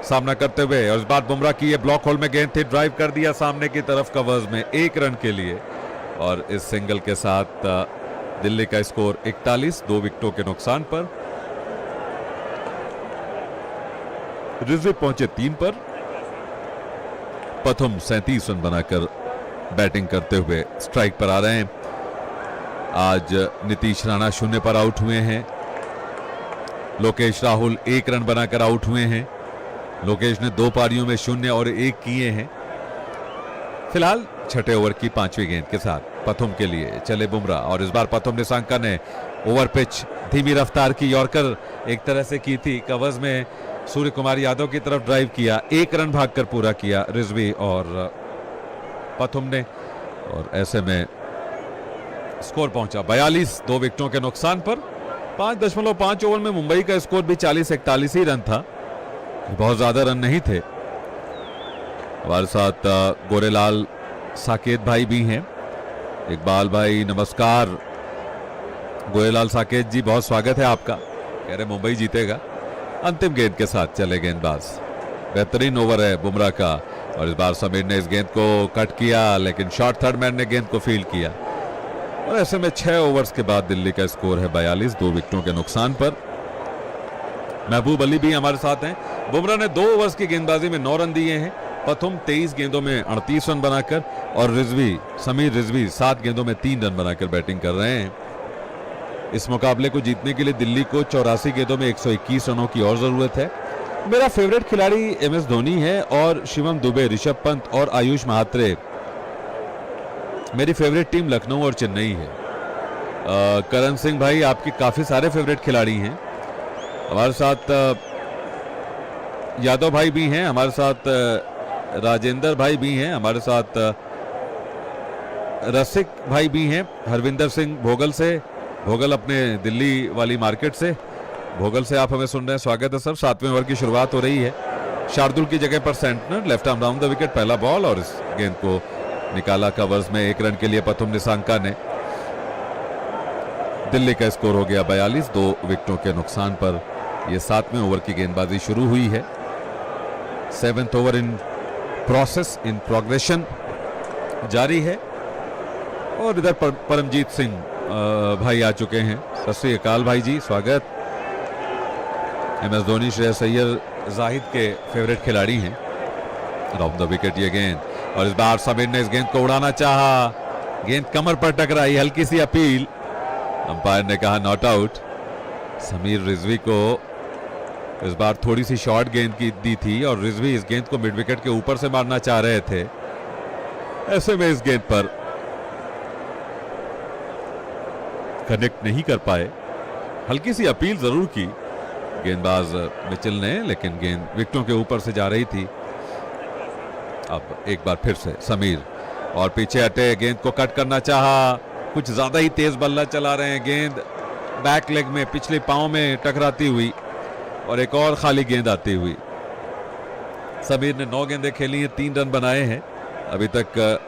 सामना करते हुए और इस बार बुमराह की ये ब्लॉक होल में गेंद थी, ड्राइव कर दिया सामने की तरफ कवर्स में 1 रन के लिए और इस सिंगल के साथ दिल्ली का स्कोर 41, 2 विकेटों के नुकसान पर। रिजवी पहुंचे 3 पर। प्रथम 37 रन बनाकर बैटिंग करते हुए स्ट्राइक पर आ रहे हैं। आज नीतीश राणा 0 पर आउट हुए हैं। लोकेश राहुल 1 रन बनाकर आउट हुए हैं। लोकेश ने 2 पारियों में 0 और 1 किए हैं। फिलहाल छठे ओवर की 5वीं गेंद के साथ प्रथम के लिए चले बुमराह, और इस बार प्रथम निशांका ने ओवर पिच धीमी रफ्तार की यॉर्कर एक तरह से की थी। कवर्स में सूर्य कुमार यादव की तरफ ड्राइव किया, 1 रन भागकर पूरा किया रिजवी और प्रथम ने, और ऐसे में स्कोर पहुंचा 42 2 विकेटों के नुकसान पर। 5.5 ओवर में मुंबई का स्कोर भी 40-41 ही रन था, बहुत ज्यादा रन नहीं थे। हमारे साथ गोरेलाल साकेत भाई भी हैं। इकबाल भाई नमस्कार। गोरेलाल साकेत जी बहुत स्वागत है आपका। कह रहे मुंबई जीतेगा। अंतिम गेंद के साथ चले गेंदबाज। बेहतरीन ओवर है बुमराह का, और इस बार समीर ने इस गेंद को कट किया, लेकिन शॉर्ट थर्ड मैन ने गेंद को फील्ड किया, और ऐसे में 6 ओवर्स के बाद दिल्ली का स्कोर है 42 2 विकेटों के नुकसान पर। महबूब अली भी हमारे साथ हैं। बुमराह ने 2 ओवर्स की गेंदबाजी में 9 रन दिए हैं। प्रथम 23 गेंदों में 38 रन बनाकर, और समीर रिजवी 7 गेंदों में 3 रन बनाकर बैटिंग कर रहे हैं। इस मुकाबले को जीतने के लिए दिल्ली को 84 गेंदों में 121 रनों की और जरूरत है। मेरा फेवरेट खिलाड़ी MS धोनी है, और शिवम दुबे, ऋषभ पंत और आयुष महात्रे। मेरी फेवरेट टीम लखनऊ और चेन्नई है। करण सिंह भाई, आपके काफी सारे फेवरेट खिलाड़ी हैं। हमारे साथ यादव भाई भी हैं, हमारे साथ राजेंद्र भाई भी हैं, हमारे साथ रसिक भाई भी हैं। हरविंदर सिंह भोगल से, भोगल अपने दिल्ली वाली मार्केट से, भोगल से आप हमें सुन रहे हैं, स्वागत है सर। 7वें ओवर की शुरुआत हो रही है। शार्दुल की जगह पर Santner, left arm round the wicket, पहला बॉल, और इस गेंद को निकाला कवर्स में 1 रन के लिए प्रथम निशांका ने। दिल्ली का स्कोर हो गया 42 2 विकेटों के नुकसान पर। यह 7वें ओवर की गेंदबाजी शुरू हुई है। 7th over in process, in progression जारी है, और इधर परमजीत सिंह भाई आ चुके हैं। सत श्री अकाल भाई जी, स्वागत। MS धोनी, श्रेयस अय्यर जाहिद के फेवरेट खिलाड़ी हैं। राउंड द विकेट ये गेंद, और इस बार समीर ने इस गेंद को उड़ाना चाहा, गेंद कमर पर टकराई, हल्की सी अपील, अंपायर ने कहा नॉट आउट। समीर रिजवी को इस बार थोड़ी सी शॉर्ट गेंद की दी थी, और रिजवी इस गेंद को मिड विकेट के ऊपर से मारना चाह रहे थे। ऐसे में इस गेंद पर कनेक्ट नहीं कर पाए। हल्की सी अपील जरूर की गेंदबाज मिचेल ने, लेकिन गेंद विकेटों के ऊपर से जा रही थी। अब एक बार फिर से समीर, और पीछे हटे, गेंद को कट करना चाहा, कुछ ज्यादा ही तेज बल्ला चला रहे हैं। गेंद बैक लेग में, पिछले पांव में टकराती हुई, और एक और खाली गेंद आती हुई। समीर ने 9 गेंदें खेली हैं, 3 रन बनाए हैं। अभी तक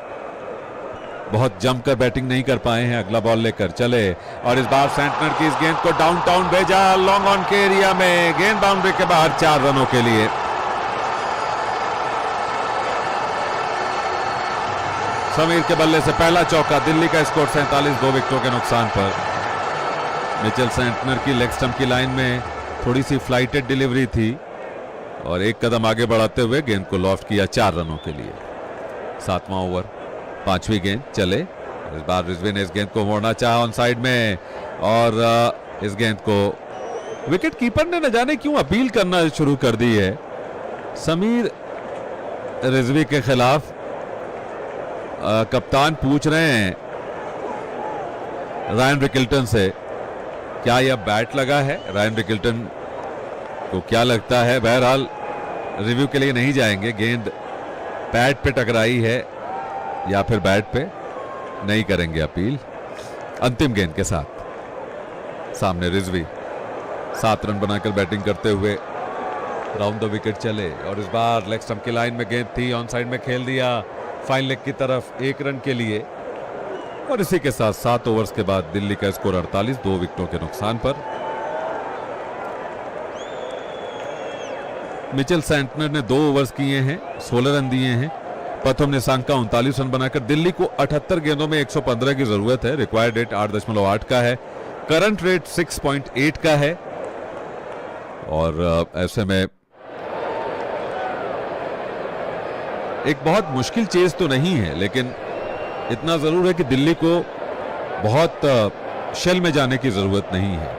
बहुत जमकर बैटिंग नहीं कर पाए हैं। अगला बॉल लेकर चले, और इस बार सेंटनर की इस गेंद को डाउनटाउन भेजा, लॉन्ग ऑन के एरिया में, गेंद बाउंड्री के बाहर 4 रनों के लिए। समीर के बल्ले से पहला चौका। दिल्ली का स्कोर 47 2 विकेटों के नुकसान पर। मिचेल सेंटनर की लेग स्टंप की लाइन में थोड़ी सी फ्लाइटेड डिलीवरी थी, और एक कदम आगे बढ़ाते हुए गेंद को लॉफ्ट किया 4 रनों के लिए। 7वां ओवर, 5वीं गेंद चले। इस बार रिजवी ने इस गेंद को मोड़ना चाहा ऑन साइड में, और इस गेंद को विकेट कीपर ने न जाने क्यों अपील करना शुरू कर दी है समीर रिजवी के खिलाफ। कप्तान पूछ रहे हैं रायन रिकिल्टन से, क्या यह बैट लगा है? रायन रिकिल्टन को क्या लगता है? बहरहाल रिव्यू के लिए नहीं जाएंगे। गेंद पैड पे टकराई है या फिर बैट पे, नहीं करेंगे अपील। अंतिम गेंद के साथ सामने रिजवी 7 रन बनाकर बैटिंग करते हुए राउंड द विकेट चले, और इस बार लेग स्टंप की लाइन में गेंद थी, ऑन साइड में खेल दिया फाइन लेग की तरफ 1 रन के लिए। और इसी के साथ 7 ओवर्स के बाद दिल्ली का स्कोर 48 2 विकेटों के नुकसान पर। मिचेल सेंटनर ने 2 ओवर्स किए हैं, 16 रन दिए हैं। प्रथम निशांका 39 रन बनाकर दिल्ली को 78 गेंदों में 115 की जरूरत है। रिक्वायर्ड रेट 8.8 का है, करंट रेट 6.8 का है, और ऐसे में एक बहुत मुश्किल चेज तो नहीं है, लेकिन इतना जरूर है कि दिल्ली को बहुत शेल में जाने की जरूरत नहीं है।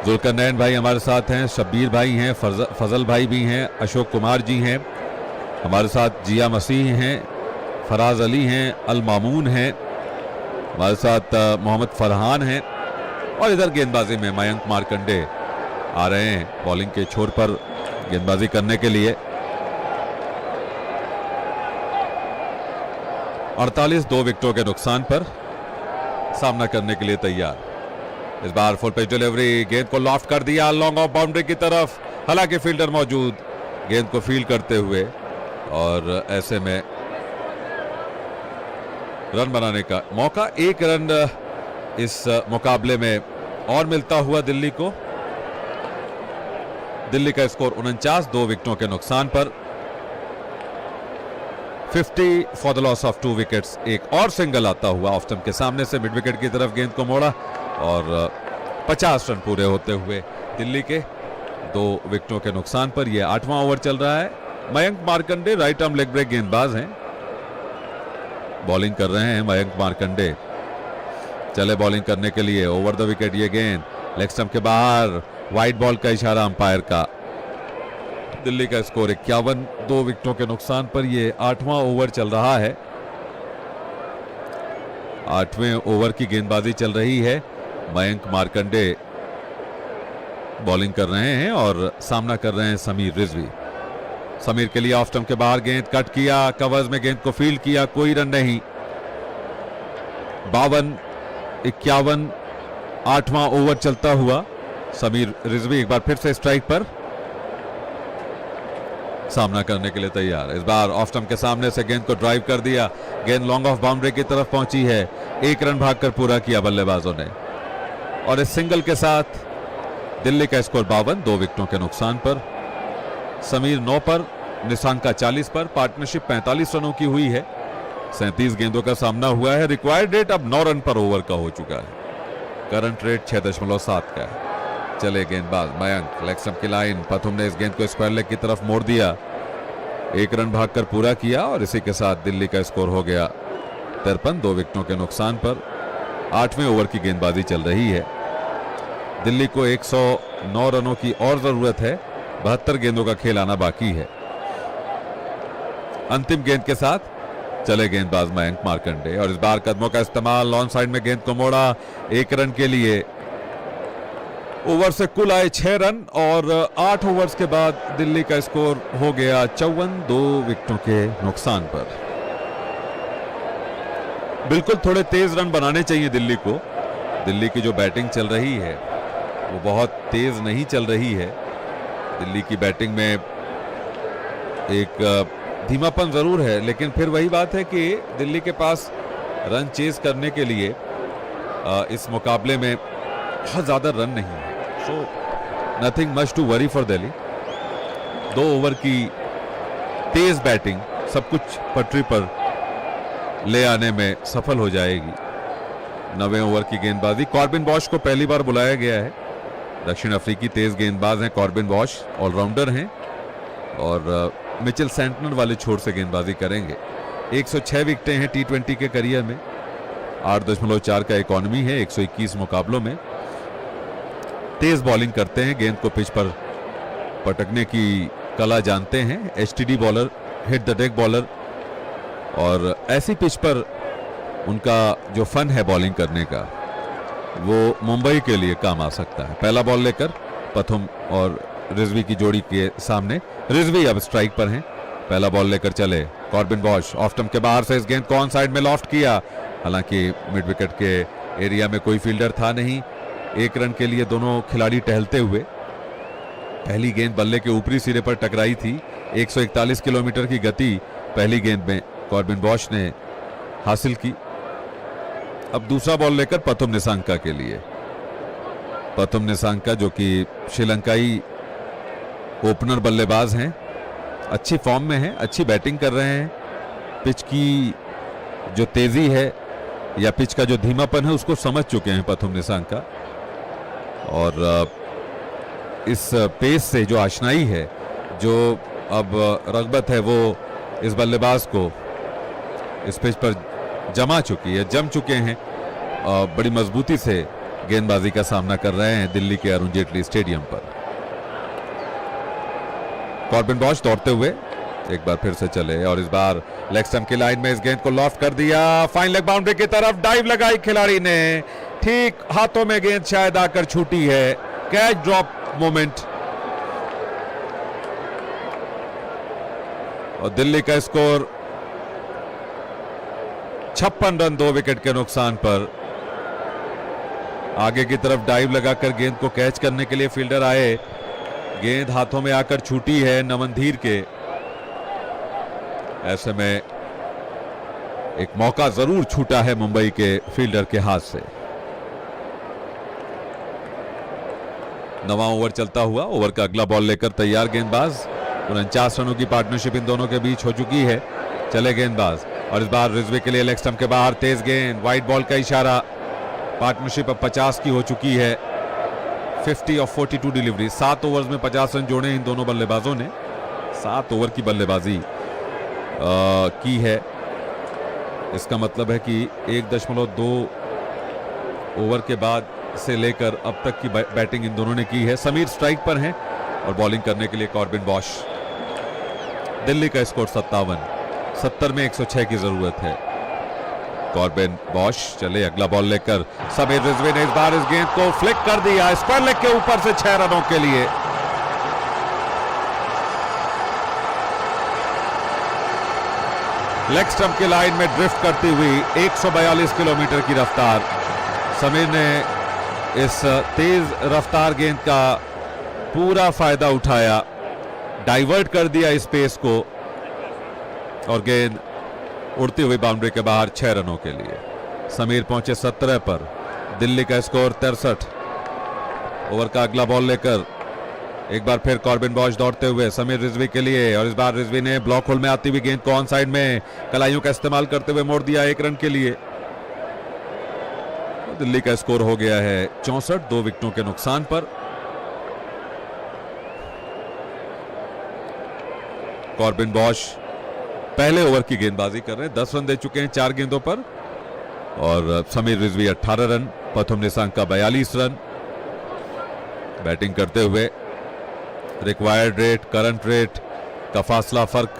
जुल्करनैन भाई हमारे साथ हैं, शब्बीर भाई हैं, फजल भाई भी हैं, अशोक कुमार जी हैं हमारे साथ, जिया मसीह हैं, फराज अली हैं, अल मामून हैं हमारे साथ, मोहम्मद फरहान हैं, और इधर गेंदबाजी में मयंक मार्कंडे आ रहे हैं बॉलिंग के छोर पर गेंदबाजी करने के लिए। 48 2 विकेटों के नुकसान पर सामना करने के लिए तैयार। इस बार फुल पिच डिलीवरी, गेंद को लॉफ्ट कर दिया लॉन्ग ऑफ बाउंड्री की तरफ, हालांकि फील्डर मौजूद गेंद को फील्ड करते हुए, और ऐसे में रन बनाने का मौका। 1 रन इस मुकाबले में और मिलता हुआ दिल्ली को। दिल्ली का स्कोर 49 2 विकेटों के नुकसान पर। 50 for the loss of 2 wickets. एक और सिंगल आता हुआ ऑफ स्टंप के सामने से मिड विकेट की तरफ गेंद को मोड़ा, और 50 रन पूरे होते हुए दिल्ली के 2 विकेटों के नुकसान पर। यह 8वां ओवर चल रहा है। Mayank Markande right arm leg break गेंदबाज हैं, बॉलिंग कर रहे हैं मयंक मार्कंडे। चले बॉलिंग करने के लिए, ओवर द विकेट ये गेंद लेग स्टंप के बाहर, वाइड बॉल का इशारा अंपायर का। दिल्ली का स्कोर 51 2 विकेटों के नुकसान पर। यह 8वां ओवर चल रहा है। 8वें ओवर की गेंदबाजी चल रही है। मयंक मार्कंडे बॉलिंग कर रहे हैं और सामना कर रहे हैं समीर रिजवी। समीर के लिए ऑफ स्टंप के बाहर गेंद कट किया, कवर्स में गेंद को फील्ड किया, कोई रन नहीं। 52 51 8वां ओवर चलता हुआ। समीर रिजवी एक बार फिर से स्ट्राइक पर, सामना करने के लिए तैयार। इस बार ऑफ स्टंप के सामने से गेंद को ड्राइव कर दिया, गेंद लॉन्ग ऑफ बाउंड्री की तरफ पहुंची है। 1 रन भागकर पूरा किया बल्लेबाजों ने, और इस सिंगल के साथ दिल्ली का स्कोर 52 2 विकेटों के नुकसान पर। समीर 9 पर, निशांका 40 पर। पार्टनरशिप 45 रनों की हुई है। 37 गेंदों का सामना हुआ है। रिक्वायर्ड रेट अब 9 रन पर ओवर का हो चुका है। करंट रेट 6.7 का है। चले गेंदबाज मयंक, लेग स्टंप की लाइन, पथुम ने इस गेंद को स्क्वायर लेग की तरफ मोड़ दिया। 1 रन भागकर पूरा किया, और इसी के साथ दिल्ली का स्कोर हो गया 53 2 विकेटों के नुकसान पर। 8वें ओवर की गेंदबाजी चल रही है। दिल्ली को 109 रनों की और जरूरत है। 72 गेंदों का खेल आना बाकी है। अंतिम गेंद के साथ चले गेंदबाज मयंक मार्कंडे, और इस बार कदमों का इस्तेमाल, लॉन्ग साइड में गेंद को मोड़ा 1 रन के लिए। ओवर से कुल आए 6 रन, और 8 ओवर्स के बाद दिल्ली का स्कोर हो गया 54 2 विकेटों के नुकसान पर। बिल्कुल थोड़े तेज रन बनाने चाहिए दिल्ली को। दिल्ली की जो बैटिंग चल रही है वो बहुत तेज नहीं चल रही है। दिल्ली की बैटिंग में एक धीमापन जरूर है, लेकिन फिर वही बात है कि दिल्ली के पास रन चेज करने के लिए इस मुकाबले में बहुत ज्यादा रन नहीं है। So nothing much to worry for Delhi. 2 over की तेज बैटिंग सब कुछ पटरी पर ले आने में सफल हो जाएगी। 9वें ओवर की गेंदबाजी, कॉर्बिन बॉश को पहली बार बुलाया गया है। दक्षिण अफ्रीकी तेज गेंदबाज हैं कॉर्बिन बॉश, ऑलराउंडर हैं, और मिचेल सेंटनर वाले छोर से गेंदबाजी करेंगे। 106 विकेटें हैं T20 के करियर में। 8.4 का इकॉनमी है 121 मुकाबलों में। तेज बॉलिंग करते हैं, गेंद को पिच पर पटकने की कला जानते हैं। HTD bowler, hit the deck bowler, और ऐसी पिच पर उनका जो फन है बॉलिंग करने का वो मुंबई के लिए काम आ सकता है। पहला बॉल लेकर पथुम और रिजवी की जोड़ी के सामने, रिजवी अब स्ट्राइक पर हैं। पहला बॉल लेकर चले कॉर्बिन बॉश, ऑफ स्टंप के बाहर से इस गेंद को ऑन साइड में लॉफ्ट किया, हालांकि मिड विकेट के एरिया में कोई फील्डर था नहीं। 1 रन के लिए दोनों खिलाड़ी टहलते हुए। पहली गेंद बल्ले के ऊपरी सिरे पर टकराई थी। 141 किलोमीटर की गति पहली गेंद में कॉर्बिन बॉश ने हासिल की। अब दूसरा बॉल लेकर पथुम निसांका के लिए। पथुम निसांका जो कि श्रीलंकाई ओपनर बल्लेबाज हैं, अच्छी फॉर्म में हैं, अच्छी बैटिंग कर रहे हैं। पिच की जो तेजी है या पिच का जो धीमापन है उसको समझ चुके हैं पथुम निसांका, और इस पेस से जो आशनाई है, जो अब रगबत है वो इस बल्लेबाज को इस पिच पर जम चुके हैं और बड़ी मजबूती से गेंदबाजी का सामना कर रहे हैं दिल्ली के अरुण जेटली स्टेडियम पर। कॉर्बिन बॉश दौड़ते हुए एक बार फिर से चले और इस बार लेग स्टंप की लाइन में इस गेंद को लॉफ्ट कर दिया, फाइन लेग बाउंड्री की तरफ डाइव लगाई खिलाड़ी ने, ठीक हाथों में गेंद शायद आकर छूटी है, कैच ड्रॉप मोमेंट और दिल्ली का स्कोर 56 रन 2 विकेट के नुकसान पर। आगे की तरफ डाइव लगाकर गेंद को कैच करने के लिए फील्डर आए, गेंद हाथों में आकर छूटी है नमनधीर के। ऐसे में एक मौका जरूर छूटा है मुंबई के फील्डर के हाथ से। 9वां ओवर चलता हुआ, ओवर का अगला बॉल लेकर तैयार गेंदबाज। 49 रनों की पार्टनरशिप इन दोनों के बीच हो चुकी है। चले गेंदबाज और इस बार रिजवी के लिए लेग स्टंप के बाहर तेज गेंद, वाइड बॉल का इशारा। पार्टनरशिप अब 50 की हो चुकी है। 50 ऑफ 42 डिलीवरी, 7 ओवर्स में 50 रन जोड़े इन दोनों बल्लेबाजों ने। 7 ओवर की बल्लेबाजी की है। इसका मतलब है कि 1.2 ओवर के बाद से लेकर अब तक की बैटिंग इन दोनों ने की है। समीर स्ट्राइक पर हैं और बॉलिंग करने के लिए कॉर्बिन बॉश। दिल्ली का स्कोर 57, 70 में 106 की जरूरत है। कॉर्बिन बॉश चले अगला बॉल लेकर, समीर रिजवी ने इस बार इस गेंद को फ्लिक कर दिया स्क्वायर लेग के ऊपर से 6 रनों के लिए। लेग स्टंप की लाइन में ड्रिफ्ट करती हुई 142 किलोमीटर की रफ्तार। समीर ने इस तेज रफ्तार गेंद का पूरा फायदा उठाया, डाइवर्ट कर दिया इस पेस को और गेंद उड़ती हुई बाउंड्री के बाहर 6 रनों के लिए। समीर पहुंचे 17 पर। दिल्ली का स्कोर 63। ओवर का अगला बॉल लेकर एक बार फिर कॉर्बिन बॉश दौड़ते हुए समीर रिजवी के लिए और इस बार रिजवी ने ब्लॉक होल में आती हुई गेंद को ऑन साइड में कलाइयों का इस्तेमाल करते हुए मोड़ दिया 1 रन के लिए। दिल्ली का स्कोर हो गया है 64, 2 विकेटों के नुकसान पर। कॉर्बिन बॉश पहले ओवर की गेंदबाजी कर रहे हैं, 10 रन दे चुके हैं 4 गेंदों पर और समीर रिजवी 18 रन, प्रथम निशांक का 42 रन। बैटिंग करते हुए रिक्वायर्ड रेट, करंट रेट का फासला, फर्क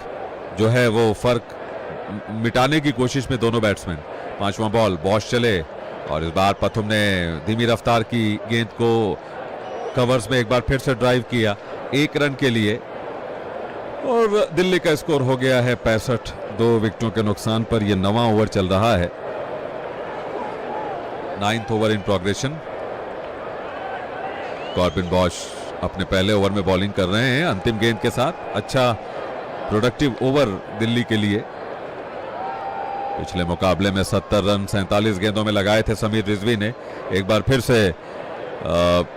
जो है वो फर्क मिटाने की कोशिश में दोनों बैट्समैन। 5वां बॉल, बॉश चले और इस बार प्रथम ने धीमी रफ्तार की गेंद को कवर्स में एक बार फिर से ड्राइव किया 1 रन के लिए और दिल्ली का स्कोर हो गया है 65, 2 विकेटों के नुकसान पर। यह 9वां ओवर चल रहा है, 9th over in progression. Corbin Bosch अपने पहले ओवर में बॉलिंग कर रहे हैं अंतिम गेंद के साथ। अच्छा प्रोडक्टिव ओवर दिल्ली के लिए। पिछले मुकाबले में 70 रन 47 गेंदों में लगाए थे समीर रिजवी ने। एक बार फिर से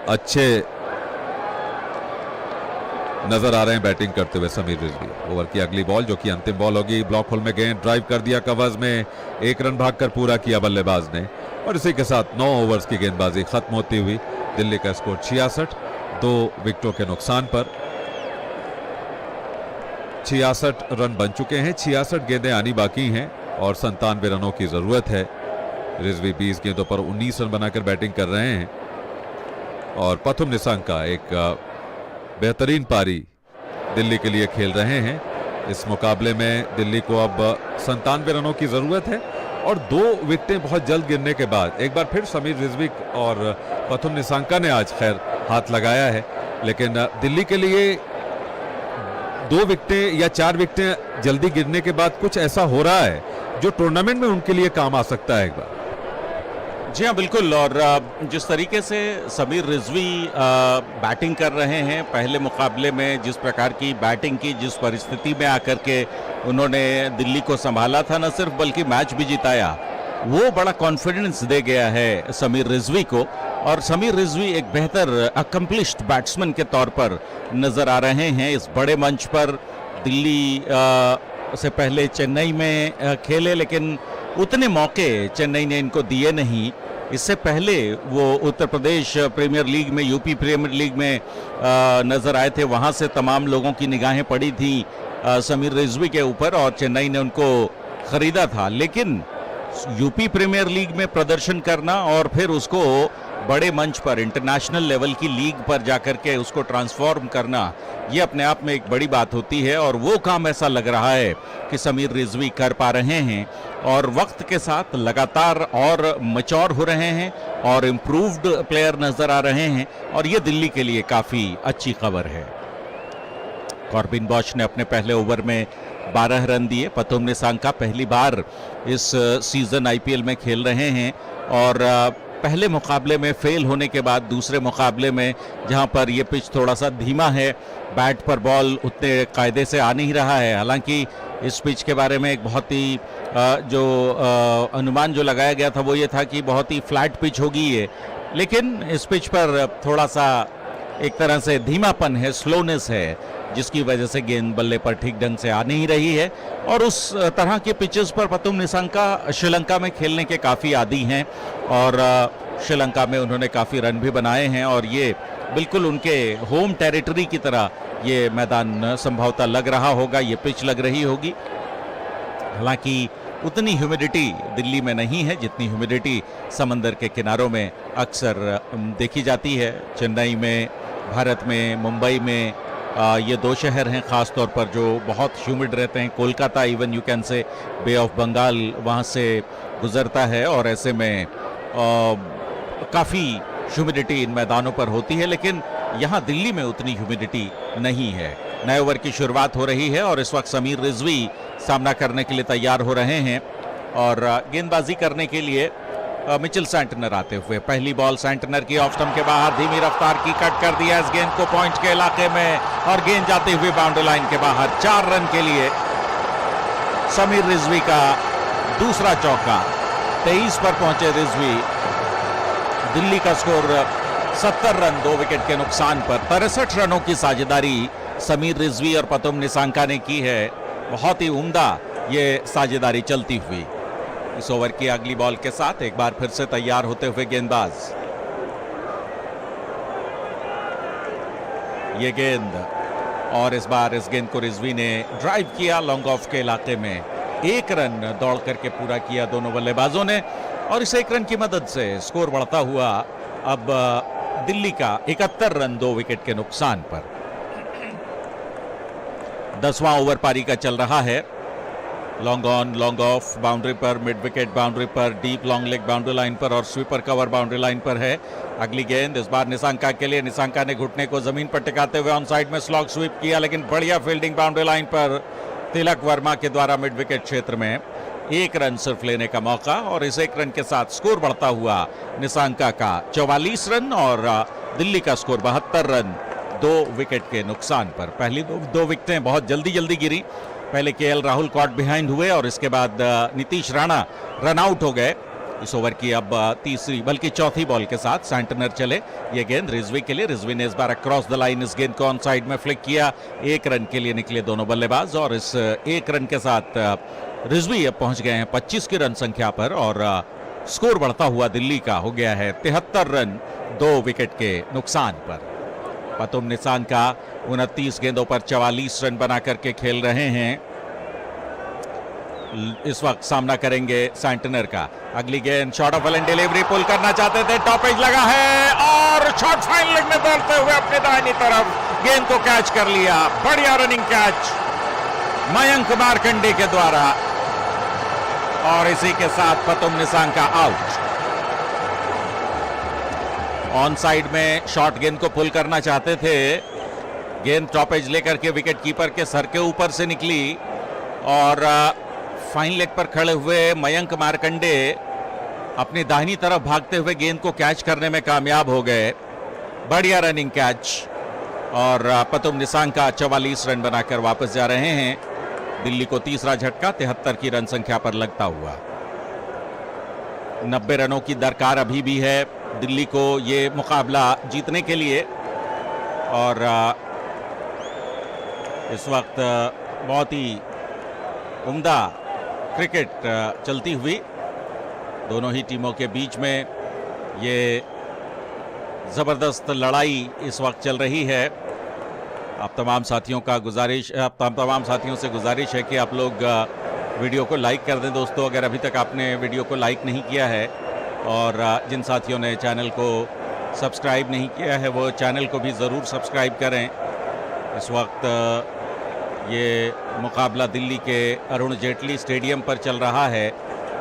अच्छे नजर आ रहे हैं बैटिंग करते हुए समीर रिजवी। ओवर की अगली बॉल जो कि अंतिम बॉल होगी, ब्लॉक होल में गेंद ड्राइव कर दिया कवर्स में, 1 रन भागकर पूरा किया बल्लेबाज ने और इसी के साथ 9 ओवर्स की गेंदबाजी खत्म होती हुई दिल्ली का स्कोर 66, 2 विकेटों के नुकसान पर। 66 रन बन चुके हैं, 66 गेंदें आनी बाकी हैं और 97 रनों की जरूरत है। रिजवी 20 गेंदों पर 19 रन बनाकर बैटिंग कर रहे हैं और प्रथम निशांक का एक बेहतरीन पारी दिल्ली के लिए खेल रहे हैं। इस मुकाबले में दिल्ली को अब 97 रनों की जरूरत है और 2 विकेटें बहुत जल्द गिरने के बाद एक बार फिर समीर रिजवी और प्रथम निशांका ने आज खैर हाथ लगाया है, लेकिन दिल्ली के लिए 2 विकेटें या 4 विकेटें जल्दी गिरने के बाद कुछ ऐसा हो रहा है जो टूर्नामेंट में उनके लिए काम आ सकता है एक बार। जी हाँ बिल्कुल, और जिस तरीके से समीर रिजवी बैटिंग कर रहे हैं, पहले मुकाबले में जिस प्रकार की बैटिंग की, जिस परिस्थिति में आकर के उन्होंने दिल्ली को संभाला था, न सिर्फ बल्कि मैच भी जिताया, वो बड़ा कॉन्फिडेंस दे गया है समीर रिजवी को। और समीर रिजवी एक बेहतर अकम्प्लिश्ड बैट्समैन के तौर पर नजर आ रहे हैं इस बड़े मंच पर। दिल्ली से पहले चेन्नई में खेले, लेकिन उतने मौके चेन्नई ने इनको दिए नहीं इससे पहले वो उत्तर प्रदेश प्रीमियर लीग में, यूपी प्रीमियर लीग में नजर आए थे। वहां से तमाम लोगों की निगाहें पड़ी थी समीर रिजवी के ऊपर और चेन्नई ने उनको खरीदा था। लेकिन यूपी प्रीमियर लीग में प्रदर्शन करना और फिर उसको बड़े मंच पर, इंटरनेशनल लेवल की लीग पर जाकर के उसको ट्रांसफॉर्म करना, ये अपने आप में एक बड़ी बात होती है। और वो काम ऐसा लग रहा है कि समीर रिजवी कर पा रहे हैं और वक्त के साथ लगातार और मैच्योर हो रहे हैं और इम्प्रूव्ड प्लेयर नजर आ रहे हैं और ये दिल्ली के लिए काफी अच्छी खबर है। कॉर्बिन बॉश ने अपने पहले ओवर में 12 रन दिए। पतुम निसांका पहली बार इस सीजन आईपीएल में खेल रहे हैं और पहले मुकाबले में फेल होने के बाद दूसरे मुकाबले में, जहां पर यह पिच थोड़ा सा धीमा है, बैट पर बॉल उतने कायदे से आ नहीं रहा है। हालांकि इस पिच के बारे में एक बहुत ही अनुमान जो लगाया गया था वो ये था कि बहुत ही फ्लैट पिच होगी ये, लेकिन इस पिच पर थोड़ा सा एक तरह से धीमापन है, स्लोनेस है, जिसकी वजह से गेंद बल्ले पर ठीक ढंग से आ नहीं रही है। और उस तरह के पिचेस पर पतुम निसांका श्रीलंका में खेलने के काफ़ी आदी हैं और श्रीलंका में उन्होंने काफ़ी रन भी बनाए हैं और ये बिल्कुल उनके होम टेरिटरी की तरह ये मैदान संभवतः लग रहा होगा, ये पिच लग रही होगी। हालांकि उतनी ह्यूमिडिटी दिल्ली में नहीं है जितनी ह्यूमिडिटी समंदर के किनारों में अक्सर देखी जाती है। चेन्नई में, भारत में, मुंबई में ये दो शहर हैं ख़ास तौर पर जो बहुत ह्यूमिड रहते हैं। Kolkata even you can say bay of Bengal वहाँ से गुजरता है और ऐसे में काफ़ी ह्यूमिडिटी इन मैदानों पर होती है, लेकिन यहाँ दिल्ली में उतनी ह्यूमिडिटी नहीं है। नए ओवर की शुरुआत हो रही है और इस वक्त समीर रिजवी सामना करने के लिए तैयार हो रहे हैं और गेंदबाजी करने के लिए मिचेल सैंटनर आते हुए। पहली बॉल सैंटनर की ऑफ स्टंप के बाहर, धीमी रफ्तार की, कट कर दिया इस गेंद को पॉइंट के इलाके में और गेंद जाती हुई बाउंड्री लाइन के बाहर। 4 रन के लिए समीर रिजवी का दूसरा चौका। 23 पर पहुंचे रिजवी। दिल्ली का स्कोर 70 रन 2 विकेट के नुकसान पर। 63 रनों की साझेदारी समीर रिजवी और पतुम निसांका ने की है। बहुत ही उम्दा ये साझेदारी चलती हुई। इस ओवर की अगली बॉल के साथ एक बार फिर से तैयार होते हुए गेंदबाज। ये गेंद और इस बार इस गेंद को रिजवी ने ड्राइव किया लॉन्ग ऑफ के इलाके में। 1 रन दौड़ करके पूरा किया दोनों बल्लेबाजों ने और इस 1 रन की मदद से स्कोर बढ़ता हुआ अब दिल्ली का 71 रन 2 विकेट के नुकसान पर। 10वां ओवर पारी का चल रहा है। Long on, long off boundary पर, मिड विकेट बाउंड्री पर, deep long leg boundary line पर और स्वीपर कवर बाउंड्री लाइन पर है। अगली गेंद इस बार निसांका के लिए। निसांका ने घुटने को जमीन पर टिकाते हुए ऑन साइड में स्लॉग स्वीप किया, लेकिन बढ़िया फील्डिंग बाउंड्री लाइन पर तिलक वर्मा के द्वारा मिड विकेट क्षेत्र में। 1 रन सिर्फ लेने का मौका और इस 1 रन के साथ स्कोर बढ़ता हुआ निसांका का 44 रन और दिल्ली का स्कोर 72 रन 2 विकेट के नुकसान पर। पहली 2 विकेटें बहुत जल्दी जल्दी गिरी। पहले केएल राहुल कॉट बिहाइंड हुए और इसके बाद नीतीश राणा रन आउट हो गए। इस ओवर की अब तीसरी बल्कि चौथी बॉल के साथ सैंटनर चले। ये गेंद रिजवी के लिए। रिजवी ने इस बार अक्रॉस द लाइन इस गेंद को ऑन साइड में फ्लिक किया। 1 रन के लिए निकले दोनों बल्लेबाज और इस 1 रन के साथ रिजवी अब पहुंच गए हैं 25 की रन संख्या पर और स्कोर बढ़ता हुआ दिल्ली का हो गया है 73 रन 2 विकेट के नुकसान पर। पतुम निसांका 29 गेंदों पर 44 रन बना करके खेल रहे हैं। इस वक्त सामना करेंगे सैंटनर का। अगली गेंद शॉर्ट ऑफ एंड डिलीवरी, पुल करना चाहते थे, टॉपेज लगा है और शॉर्ट फाइन लेग में दौड़ते हुए अपने दाहिनी तरफ गेंद को कैच कर लिया। बढ़िया रनिंग कैच मयंक मार्कंडे के द्वारा और इसी के साथ Pathum Nissanka out. On side में शॉर्ट गेंद को पुल करना चाहते थे। गेंद टॉपेज लेकर के विकेट कीपर के सर के ऊपर से निकली और फाइन लेग पर खड़े हुए मयंक मार्कंडे अपनी दाहिनी तरफ भागते हुए गेंद को कैच करने में कामयाब हो गए। बढ़िया रनिंग कैच और पतुम निसांका 44 रन बनाकर वापस जा रहे हैं। दिल्ली को तीसरा झटका 73 की रन संख्या पर लगता हुआ। 90 रनों की दरकार अभी भी है दिल्ली को ये मुकाबला जीतने के लिए और इस वक्त बहुत ही उम्दा क्रिकेट चलती हुई दोनों ही टीमों के बीच में। ये जबरदस्त लड़ाई इस वक्त चल रही है। आप तमाम साथियों से गुजारिश है कि आप लोग वीडियो को लाइक कर दें दोस्तों, अगर अभी तक आपने वीडियो को लाइक नहीं किया है, और जिन साथियों ने चैनल को सब्सक्राइब नहीं किया है वो चैनल को भी ज़रूर सब्सक्राइब करें। इस वक्त ये मुकाबला दिल्ली के अरुण जेटली स्टेडियम पर चल रहा है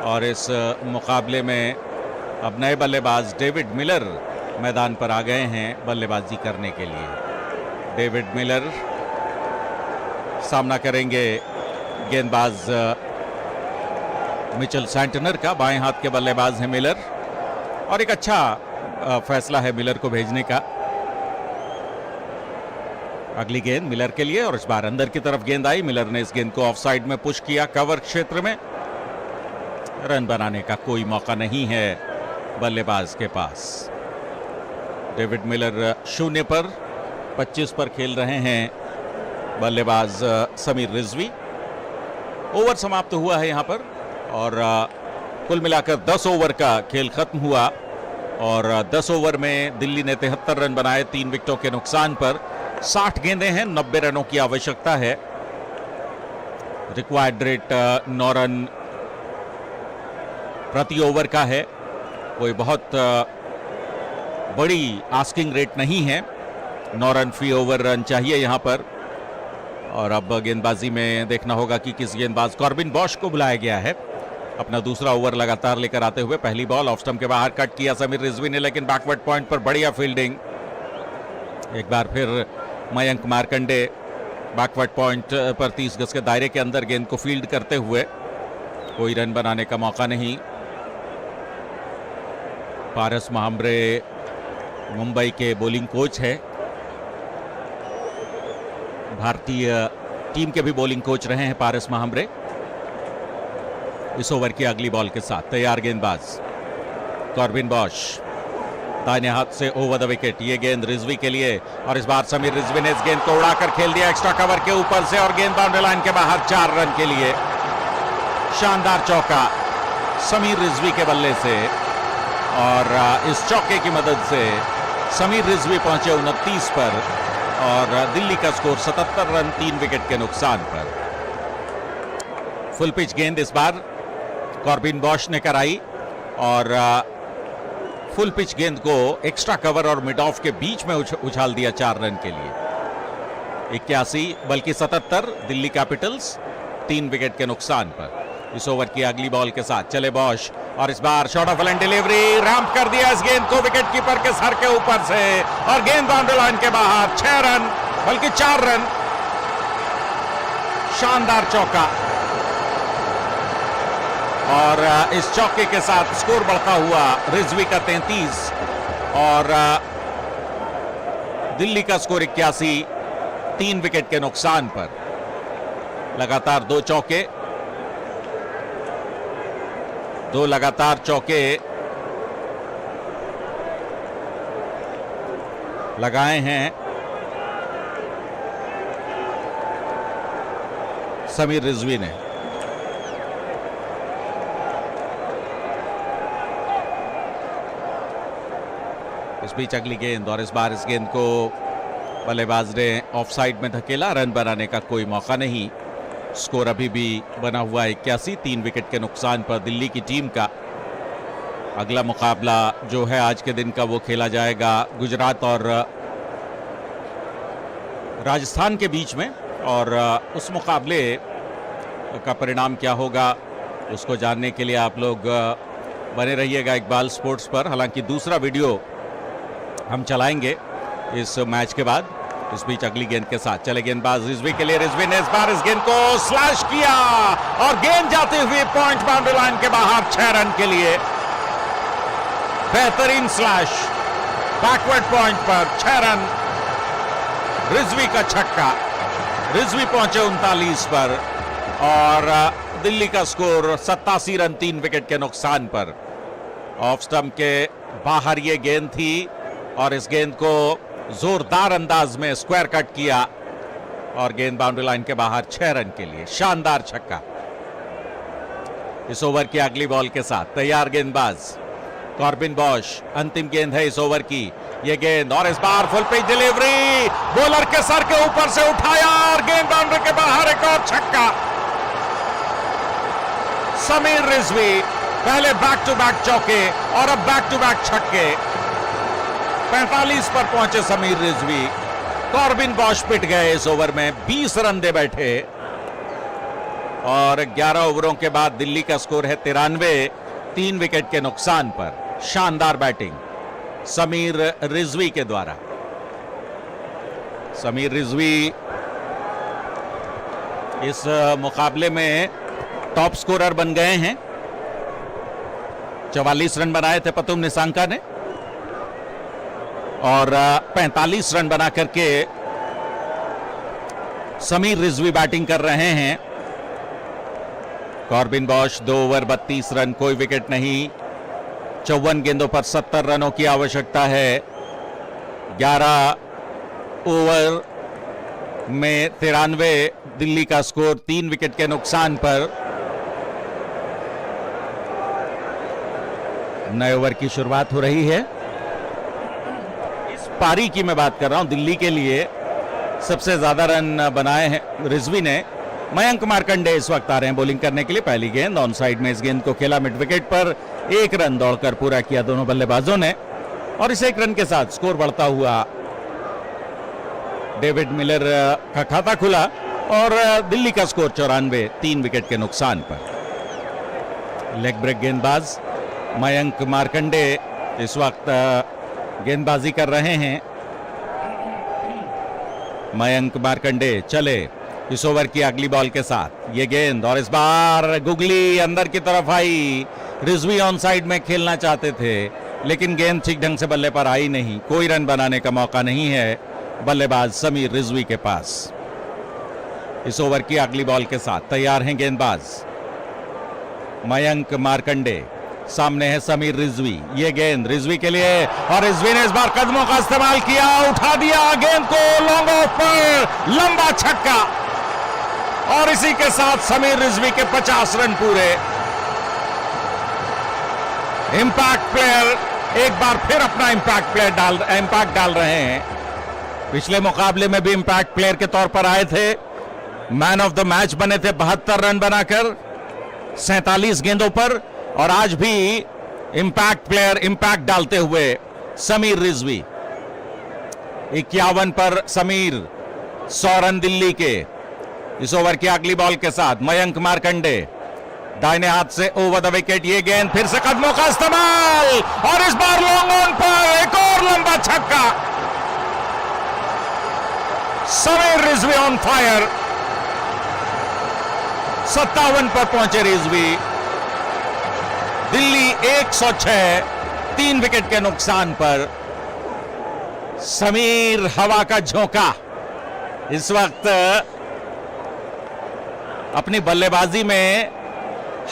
और इस मुकाबले में अब नए बल्लेबाज डेविड मिलर मैदान पर आ गए हैं बल्लेबाजी करने के लिए। डेविड मिलर सामना करेंगे गेंदबाज मिचेल सैंटनर का। बाएं हाथ के बल्लेबाज हैं मिलर, और एक अच्छा फैसला है मिलर को भेजने का। अगली गेंद मिलर के लिए, और इस बार अंदर की तरफ गेंद आई। मिलर ने इस गेंद को ऑफ साइड में पुश किया, कवर क्षेत्र में। रन बनाने का कोई मौका नहीं है बल्लेबाज के पास। डेविड मिलर 0 पर 25 पर खेल रहे हैं बल्लेबाज समीर रिजवी। ओवर समाप्त हुआ है यहां पर, और कुल मिलाकर 10 ओवर का खेल खत्म हुआ, और 10 ओवर में दिल्ली ने 73 रन बनाए 3 विकेटों के नुकसान पर। 60 गेंदें हैं, 90 रनों की आवश्यकता है। रिक्वायर्ड रेट 9 रन प्रति ओवर का है, कोई बहुत बड़ी आस्किंग रेट नहीं है। 9 रन फी ओवर रन चाहिए यहां पर। और अब गेंदबाजी में देखना होगा कि किस गेंदबाज, कॉर्बिन बॉश को बुलाया गया है अपना दूसरा ओवर लगातार लेकर आते हुए। पहली बॉल ऑफ स्टंप के बाहर कट किया समीर रिजवी ने, लेकिन बैकवर्ड पॉइंट पर बढ़िया फील्डिंग। एक बार फिर मयंक मार्कंडे बैकवर्ड पॉइंट पर 30 गज के दायरे के अंदर गेंद को फील्ड करते हुए। कोई रन बनाने का मौका नहीं। पारस महाम्रे मुंबई के बॉलिंग कोच है, भारतीय टीम के भी बॉलिंग कोच रहे हैं पारस महाम्रे। इस ओवर की अगली बॉल के साथ तैयार गेंदबाज कॉर्बिन बॉश, दाहिने हाथ से ओवर द विकेट। ये गेंद रिजवी के लिए, और इस बार समीर रिजवी ने इस गेंद को उड़ाकर खेल दिया एक्स्ट्रा कवर के ऊपर से, और गेंद बाउंड्री लाइन के बाहर 4 रन के लिए। शानदार चौका समीर रिजवी के बल्ले से, और इस चौके की मदद से समीर रिजवी पहुंचे 29 पर, और दिल्ली का स्कोर 77 रन 3 विकेट के नुकसान पर। फुल पिच गेंद इस बार कॉर्बिन बॉश ने कराई, और फुल पिच गेंद को एक्स्ट्रा कवर और मिड ऑफ के बीच में उछाल दिया 4 रन के लिए। 81 बल्कि 77 दिल्ली कैपिटल्स 3 विकेट के नुकसान पर। इस ओवर की अगली बॉल के साथ चले बॉश, और इस बार short of length delivery, ramp कर दिया इस गेंद को विकेट कीपर के सर के ऊपर से, और गेंद बाउंड्री लाइन के बाहर। 6 रन बल्कि 4 रन। शानदार चौका, और इस चौके के साथ स्कोर बढ़ता हुआ रिजवी का 33, और दिल्ली का स्कोर 81 3 विकेट के नुकसान पर। लगातार 2 चौके, 2 लगातार चौके लगाए हैं समीर रिजवी ने। इस बीच अगली गेंद, और इस बार इस गेंद को बल्लेबाज ने ऑफ साइड में धकेला। रन बनाने का कोई मौका नहीं। स्कोर अभी भी बना हुआ 81 3 विकेट के नुकसान पर दिल्ली की टीम का। अगला मुकाबला जो है आज के दिन का वो खेला जाएगा गुजरात और राजस्थान के बीच में, और उस मुकाबले का परिणाम क्या होगा उसको जानने के लिए आप लोग बने रहिएगा इकबाल स्पोर्ट्स पर। हालांकि दूसरा वीडियो हम चलाएंगे इस मैच के बाद। इस बीच अगली गेंद के साथ चले गेंदबाज रिजवी के लिए। रिजवी ने इस बार इस गेंद को स्लैश किया, और गेंद जाती हुई पॉइंट बाउंड्री लाइन के बाहर 6 रन के लिए। बेहतरीन स्लैश बैकवर्ड पॉइंट पर 6 रन। रिजवी का छक्का, रिजवी पहुंचे 39 पर, और दिल्ली का स्कोर 87 रन 3 विकेट के नुकसान पर। ऑफ स्टंप के बाहर ये गेंद थी, और इस गेंद को जोरदार अंदाज में स्क्वायर कट किया, और गेंद बाउंड्री लाइन के बाहर 6 रन के लिए। शानदार छक्का। इस ओवर की अगली बॉल के साथ तैयार गेंदबाज कॉर्बिन बॉश, अंतिम गेंद है इस ओवर की। ये गेंद और इस बार फुल पिच डिलीवरी, बॉलर के सर के ऊपर से उठाया और गेंद बाउंड्री के बाहर, एक और छक्का। समीर रिजवी पहले बैक टू बैक चौके और अब बैक टू बैक छक्के। 45 पर पहुंचे समीर रिजवी। कॉर्बिन बॉश पिट गए इस ओवर में, 20 रन दे बैठे और 11 ओवरों के बाद दिल्ली का स्कोर है 93, 3 विकेट के नुकसान पर। शानदार बैटिंग समीर रिजवी के द्वारा। समीर रिजवी इस मुकाबले में टॉप स्कोरर बन गए हैं। 44 रन बनाए थे पतुम निसांका ने और 45 रन बना करके समीर रिजवी बैटिंग कर रहे हैं। कॉर्बिन बॉश 2 ओवर 32 रन, कोई विकेट नहीं। 54 गेंदों पर 70 रनों की आवश्यकता है। 11 ओवर में 93 दिल्ली का स्कोर, 3 विकेट के नुकसान पर। नए ओवर की शुरुआत हो रही है। इस पारी की मैं बात कर रहा हूं, दिल्ली के लिए सबसे ज्यादा रन बनाए हैं रिजवी ने। मयंक मार्कंडे इस वक्त आ रहे हैं बॉलिंग करने के लिए। पहली गेंद ऑन साइड में, इस गेंद को खेला मिड विकेट पर, 1 रन दौड़कर पूरा किया दोनों बल्लेबाजों ने और इस 1 रन के साथ स्कोर बढ़ता हुआ डेविड मिलर का खाता खुला और दिल्ली का स्कोर 94, 3 विकेट के नुकसान पर। लेग ब्रेक गेंदबाज मयंक मार्कंडे इस वक्त गेंदबाजी कर रहे हैं। मयंक मार्कंडे चले इस ओवर की अगली बॉल के साथ। ये गेंद और इस बार गुगली अंदर की तरफ आई। रिजवी ऑन साइड में खेलना चाहते थे लेकिन गेंद ठीक ढंग से बल्ले पर आई नहीं। कोई रन बनाने का मौका नहीं है बल्लेबाज समीर रिजवी के पास। इस ओवर की अगली बॉल के साथ तैयार हैं गेंदबाज मयंक मार्कंडे। सामने है समीर रिजवी। ये गेंद रिजवी के लिए और रिजवी ने इस बार कदमों का इस्तेमाल किया, उठा दिया गेंद को लॉन्ग ऑफ पर, लंबा छक्का और इसी के साथ समीर रिजवी के 50 रन पूरे। इंपैक्ट प्लेयर एक बार फिर अपना इंपैक्ट डाल रहे हैं। पिछले मुकाबले में भी इंपैक्ट प्लेयर के तौर पर आए थे, मैन ऑफ द मैच बने थे 72 रन बनाकर 47 गेंदों पर और आज भी इंपैक्ट प्लेयर इंपैक्ट डालते हुए समीर रिजवी। 51 पर समीर, 100 रन दिल्ली के। इस ओवर की अगली बॉल के साथ मयंक मार्कंडे दाहिने हाथ से ओवर द विकेट। ये गेंद फिर से कदमों का इस्तेमाल और इस बार लॉन्ग ऑन पर एक और लंबा छक्का। Sameer Rizvi on fire. 57 पर पहुंचे रिजवी। दिल्ली 106, 3 विकेट के नुकसान पर। समीर हवा का झोंका इस वक्त अपनी बल्लेबाजी में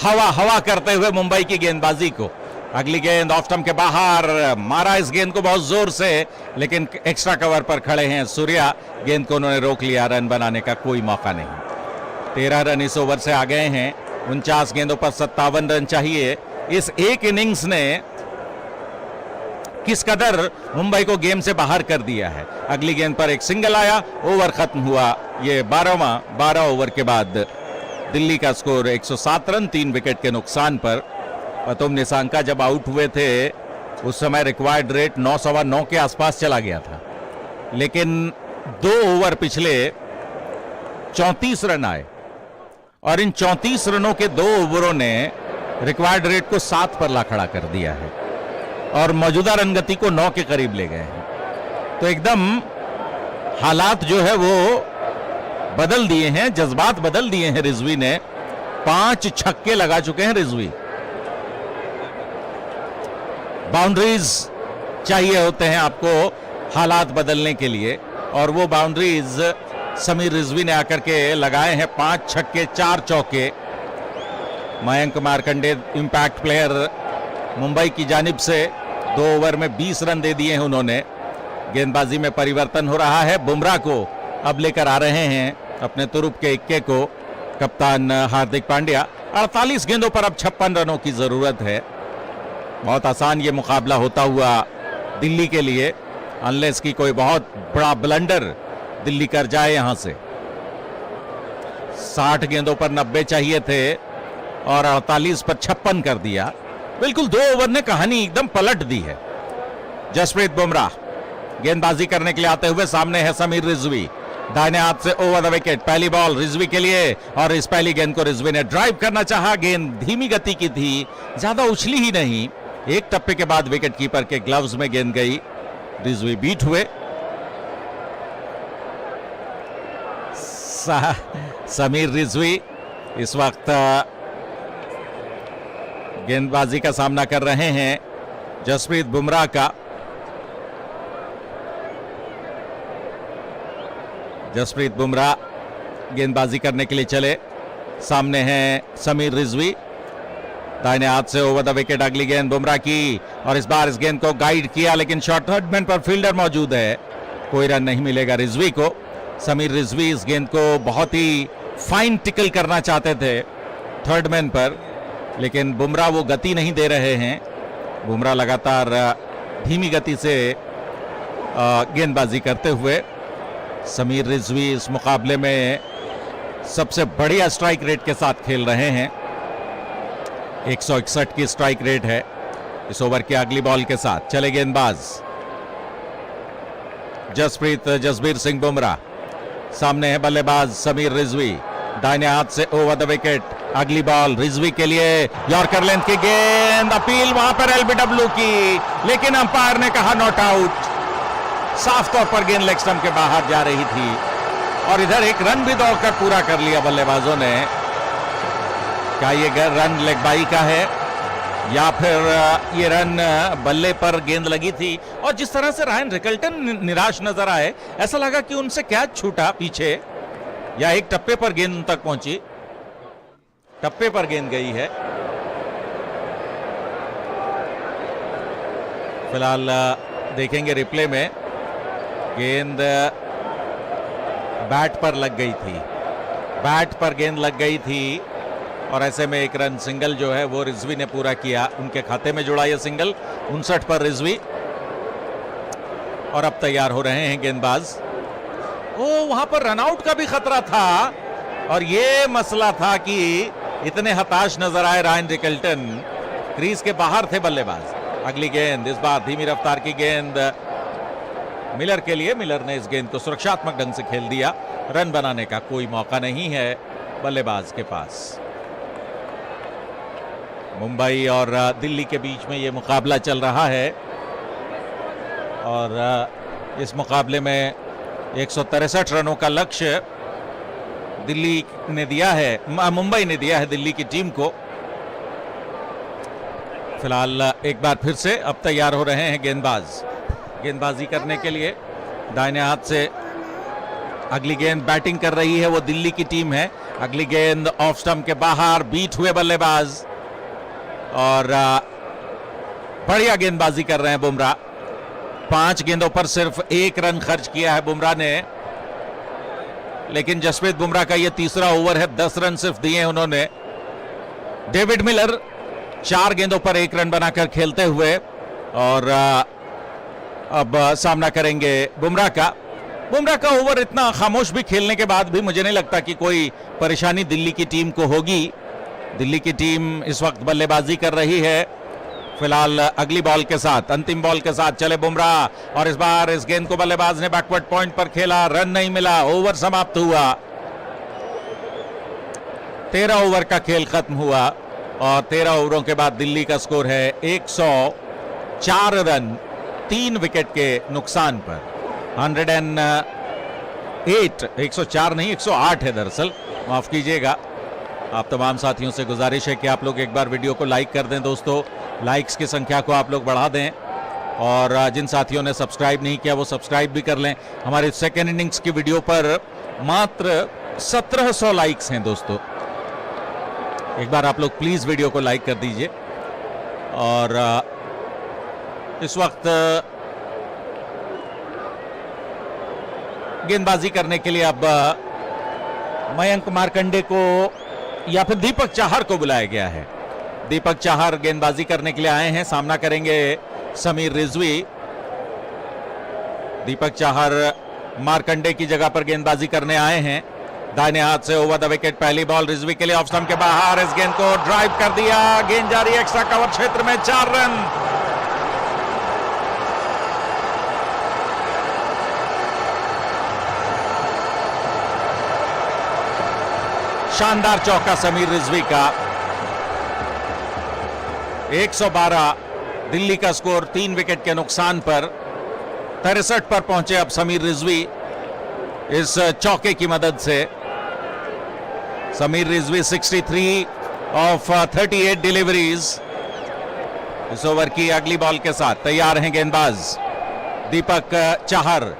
हवा करते हुए मुंबई की गेंदबाजी को। अगली गेंद ऑफ स्टंप के बाहर, मारा इस गेंद को बहुत जोर से लेकिन एक्स्ट्रा कवर पर खड़े हैं सूर्या। गेंद को उन्होंने रोक लिया, रन बनाने का कोई मौका नहीं। 13 रन इस ओवर से आ गए हैं। 49 गेंदों पर 57 रन चाहिए। इस एक इनिंग्स ने किस कदर मुंबई को गेम से बाहर कर दिया है। अगली गेंद पर एक सिंगल आया, ओवर खत्म हुआ। ये 12 ओवर के बाद दिल्ली का स्कोर 107 रन, 3 विकेट के नुकसान पर। पतुम निसांका जब आउट हुए थे उस समय रिक्वायर्ड रेट 9.9 के आसपास चला गया था, लेकिन 2 ओवर पिछले 34 रन आए और इन 34 रनों के 2 ओवरों ने रिक्वायर्ड रेट को 7 पर ला खड़ा कर दिया है और मौजूदा रन गति को 9 के करीब ले गए हैं। तो एकदम हालात जो है वो बदल दिए हैं, जज्बात बदल दिए हैं रिजवी ने। 5 छक्के लगा चुके हैं रिजवी। बाउंड्रीज चाहिए होते हैं आपको हालात बदलने के लिए और वो बाउंड्रीज समीर रिजवी ने आकर के लगाए हैं। 5 छक्के 4 चौके। मयंक मार्कंडे इंपैक्ट प्लेयर मुंबई की जानिब से 2 ओवर में 20 रन दे दिए हैं उन्होंने। गेंदबाजी में परिवर्तन हो रहा है। बुमराह को अब लेकर आ रहे हैं अपने तुरुप के इक्के को कप्तान हार्दिक पांड्या। 48 गेंदों पर अब 56 रनों की जरूरत है। बहुत आसान ये मुकाबला होता हुआ दिल्ली के लिए, अनलेस की कोई बहुत बड़ा ब्लंडर दिल्ली कर जाए यहां से। 60 गेंदों पर 90 चाहिए थे और 48 पर 56 कर दिया। बिल्कुल 2 ओवर ने कहानी एकदम पलट दी है। जसप्रीत बुमराह गेंदबाजी करने के लिए आते हुए, सामने है समीर रिजवी, दाहिने हाथ से ओवर द विकेट। पहली बॉल रिजवी के लिए और इस पहली गेंद को रिजवी ने ड्राइव करना चाहा। गेंद धीमी गति की थी, ज्यादा उछली ही नहीं। एक टप्पे के बाद विकेट कीपर के ग्लव्स में गेंद गई, रिजवी बीट हुए। समीर रिजवी इस वक्त गेंदबाजी का सामना कर रहे हैं जसप्रीत बुमराह का। जसप्रीत बुमराह गेंदबाजी करने के लिए चले, सामने हैं समीर रिजवी, दाहिने हाथ से ओवर द विकेट। अगली गेंद बुमराह की और इस बार इस गेंद को गाइड किया, लेकिन शॉर्ट थर्ड मैन पर फील्डर मौजूद है, कोई रन नहीं मिलेगा रिजवी को। समीर रिजवी इस गेंद को बहुत ही फाइन टिकल करना चाहते थे थर्ड मैन पर, लेकिन बुमराह वो गति नहीं दे रहे हैं। बुमराह लगातार धीमी गति से गेंदबाजी करते हुए। समीर रिजवी इस मुकाबले में सबसे बढ़िया स्ट्राइक रेट के साथ खेल रहे हैं, 161 की स्ट्राइक रेट है इस ओवर की अगली बॉल के साथ। चले गेंदबाज जसप्रीत सिंह बुमराह, सामने है बल्लेबाज समीर रिजवी, दाहिने हाथ से ओवर द विकेट। अगली बॉल रिजवी के लिए, यॉर्कर लेंथ की गेंद, अपील वहां पर एलबीडब्ल्यू की, लेकिन अंपायर ने कहा नॉट आउट। साफ तौर पर गेंद लेग स्टंप के बाहर जा रही थी और इधर एक रन भी दौड़कर पूरा कर लिया बल्लेबाजों ने। क्या ये रन लेग बाई का है या फिर ये रन बल्ले पर गेंद लगी थी? और जिस तरह से रायन रिकल्टन निराश नजर आए, ऐसा लगा कि उनसे कैच छूटा पीछे या एक टप्पे पर गेंद उन तक पहुंची। टप्पे पर गेंद गई है। फिलहाल देखेंगे रिप्ले में, गेंद बैट पर लग गई थी, बैट पर गेंद लग गई थी और ऐसे में एक रन सिंगल जो है वो रिजवी ने पूरा किया, उनके खाते में जुड़ा यह सिंगल। 59 पर रिजवी और अब तैयार हो रहे हैं गेंदबाज। वहां पर रनआउट का भी खतरा था और ये मसला था कि इतने हताश नजर आए रायन रिकल्टन, क्रीज के बाहर थे बल्लेबाज। अगली गेंद इस बार धीमी रफ्तार की गेंद मिलर के लिए, मिलर ने इस गेंद को सुरक्षात्मक ढंग से खेल दिया। रन बनाने का कोई मौका नहीं है बल्लेबाज के पास। मुंबई और दिल्ली के बीच में यह मुकाबला चल रहा है और इस मुकाबले में 163 रनों का लक्ष्य दिल्ली ने दिया है, मुंबई ने दिया है दिल्ली की टीम को। फिलहाल एक बार फिर से अब तैयार हो रहे हैं गेंदबाज गेंदबाजी करने के लिए। दाहिने हाथ से अगली गेंद बैटिंग कर रही है वो दिल्ली की टीम है। अगली गेंद ऑफ स्टंप के बाहर, बीट हुए बल्लेबाज और बढ़िया गेंदबाजी कर रहे हैं बुमराह। 5 गेंदों पर सिर्फ 1 रन खर्च किया है बुमराह ने, लेकिन जसप्रीत बुमराह का यह तीसरा ओवर है, 10 रन सिर्फ दिए हैं उन्होंने। डेविड मिलर 4 गेंदों पर 1 रन बनाकर खेलते हुए और अब सामना करेंगे बुमराह का। बुमराह का ओवर इतना खामोश भी खेलने के बाद भी मुझे नहीं लगता कि कोई परेशानी दिल्ली की टीम को होगी। दिल्ली की टीम इस वक्त बल्लेबाजी कर रही है। फिलहाल अगली बॉल के साथ, अंतिम बॉल के साथ चले बुमराह और इस बार इस गेंद को बल्लेबाज ने बैकवर्ड पॉइंट पर खेला, रन नहीं मिला, ओवर समाप्त हुआ। 13 ओवर का खेल खत्म हुआ और 13 ओवरों के बाद दिल्ली का स्कोर है 104 रन 3 विकेट के नुकसान पर। 104 नहीं 108 है दरअसल, माफ कीजिएगा। आप तमाम साथियों से गुजारिश है कि आप लोग एक बार वीडियो को लाइक कर दें दोस्तों, लाइक्स की संख्या को आप लोग बढ़ा दें और जिन साथियों ने सब्सक्राइब नहीं किया वो सब्सक्राइब भी कर लें। हमारे सेकेंड इनिंग्स की वीडियो पर मात्र 1700 लाइक्स हैं दोस्तों, एक बार आप लोग प्लीज वीडियो को लाइक कर दीजिए। और इस वक्त गेंदबाजी करने के लिए अब मयंक मार्कंडे को या फिर दीपक चाहर को बुलाया गया है। दीपक चाहर गेंदबाजी करने के लिए आए हैं, सामना करेंगे समीर रिजवी। दीपक चाहर मार्कंडे की जगह पर गेंदबाजी करने आए हैं। दाहिने हाथ से ओवर द विकेट, पहली बॉल रिजवी के लिए ऑफ स्टंप के बाहर, इस गेंद को ड्राइव कर दिया, गेंद जारी एक्स्ट्रा कवर क्षेत्र में, 4 रन। शानदार चौका समीर रिजवी का। 112 दिल्ली का स्कोर 3 विकेट के नुकसान पर। 63 पर पहुंचे अब समीर रिजवी इस चौके की मदद से। Sameer Rizvi 63 of 38 deliveries. इस ओवर की अगली बॉल के साथ तैयार हैं गेंदबाज दीपक चाहर,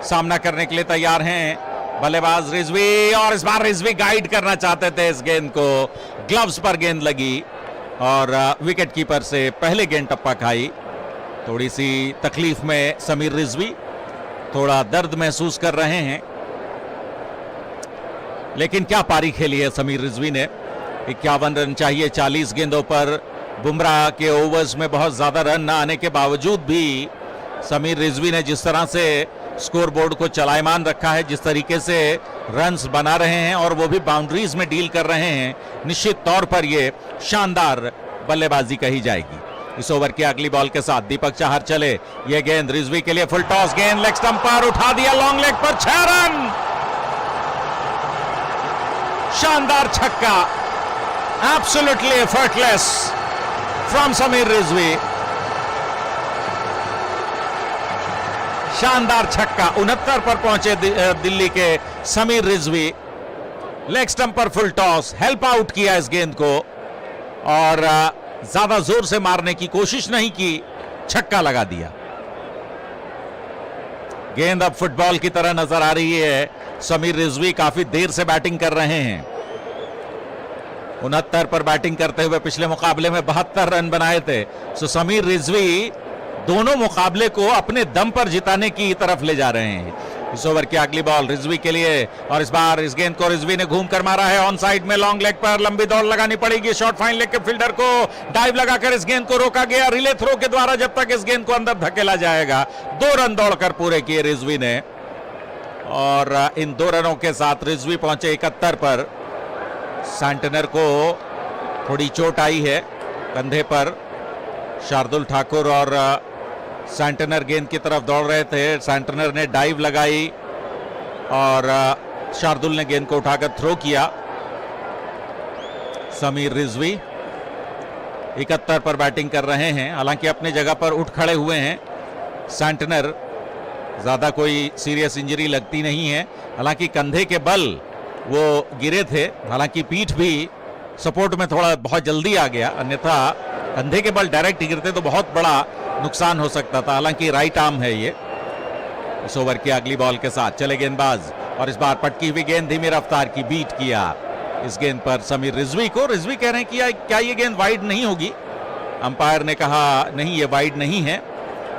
सामना करने के लिए तैयार हैं बल्लेबाज रिजवी, और इस बार रिजवी गाइड करना चाहते थे इस गेंद को, ग्लव्स पर गेंद लगी और विकेट कीपर से पहले गेंद टप्पा खाई। थोड़ी सी तकलीफ में समीर रिजवी, थोड़ा दर्द महसूस कर रहे हैं, लेकिन क्या पारी खेली है समीर रिजवी ने। 51 रन चाहिए 40 गेंदों पर। बुमराह के ओवर्स में बहुत ज्यादा रन न आने के बावजूद भी समीर रिजवी ने जिस तरह से स्कोर बोर्ड को चलायमान रखा है, जिस तरीके से रन्स बना रहे हैं और वो भी बाउंड्रीज में डील कर रहे हैं, निश्चित तौर पर ये शानदार बल्लेबाजी कही जाएगी। इस ओवर की अगली बॉल के साथ दीपक चाहर चले, ये गेंद रिजवी के लिए फुल टॉस, गेंद लेग स्टंप पर उठा दिया, लॉन्ग लेग पर 6 रन। शानदार छक्का, absolutely effortless from Sameer Rizvi. शानदार छक्का, 69 पर पहुंचे दिल्ली के समीर रिजवी। लेग स्टंप पर फुल टॉस, हेल्प आउट किया इस गेंद को और ज्यादा जोर से मारने की कोशिश नहीं की, छक्का लगा दिया। गेंद अब फुटबॉल की तरह नजर आ रही है। समीर रिजवी काफी देर से बैटिंग कर रहे हैं। 69 पर बैटिंग करते हुए पिछले मुकाबले में 72 रन बनाए थे। सो समीर रिजवी दोनों मुकाबले को अपने दम पर जिताने की तरफ ले जा रहे हैं। इस ओवर की अगली बॉल रिजवी के लिए, और इस बार इस गेंद को रिजवी ने घूम कर मारा है ऑन साइड में, लॉन्ग लेग पर लंबी दौड़ लगानी पड़ेगी। शॉर्ट फाइन लेग के फील्डर को डाइव लगाकर इस गेंद को रोका गया, रिले थ्रो के द्वारा जब तक इस गेंद को अंदर धकेला जाएगा। 2 रन दौड़कर पूरे किए रिजवी ने, और इन 2 रनों के साथ रिजवी पहुंचे 71 पर। सैंटनर को थोड़ी चोट आई है कंधे पर। शार्दुल ठाकुर और सैंटनर गेंद की तरफ दौड़ रहे थे, सैंटनर ने डाइव लगाई और शार्दुल ने गेंद को उठाकर थ्रो किया। समीर रिजवी 71 पर बैटिंग कर रहे हैं, हालांकि अपनी जगह पर उठ खड़े हुए हैं। सैंटनर ज्यादा कोई सीरियस इंजरी लगती नहीं है, हालांकि कंधे के बल वो गिरे थे, हालांकि पीठ भी सपोर्ट में थोड़ा बहुत जल्दी आ गया, अन्यथा कंधे के बल डायरेक्ट गिरते तो बहुत बड़ा नुकसान हो सकता था। हालांकि राइट आर्म है ये। इस ओवर की अगली बॉल के साथ चले गेंदबाज, और इस बार पटकी हुई गेंद धीमी रफ्तार की बीट किया इस गेंद पर समीर रिजवी को। रिजवी कह रहे हैं कि क्या ये गेंद वाइड नहीं होगी, अंपायर ने कहा नहीं ये वाइड नहीं है।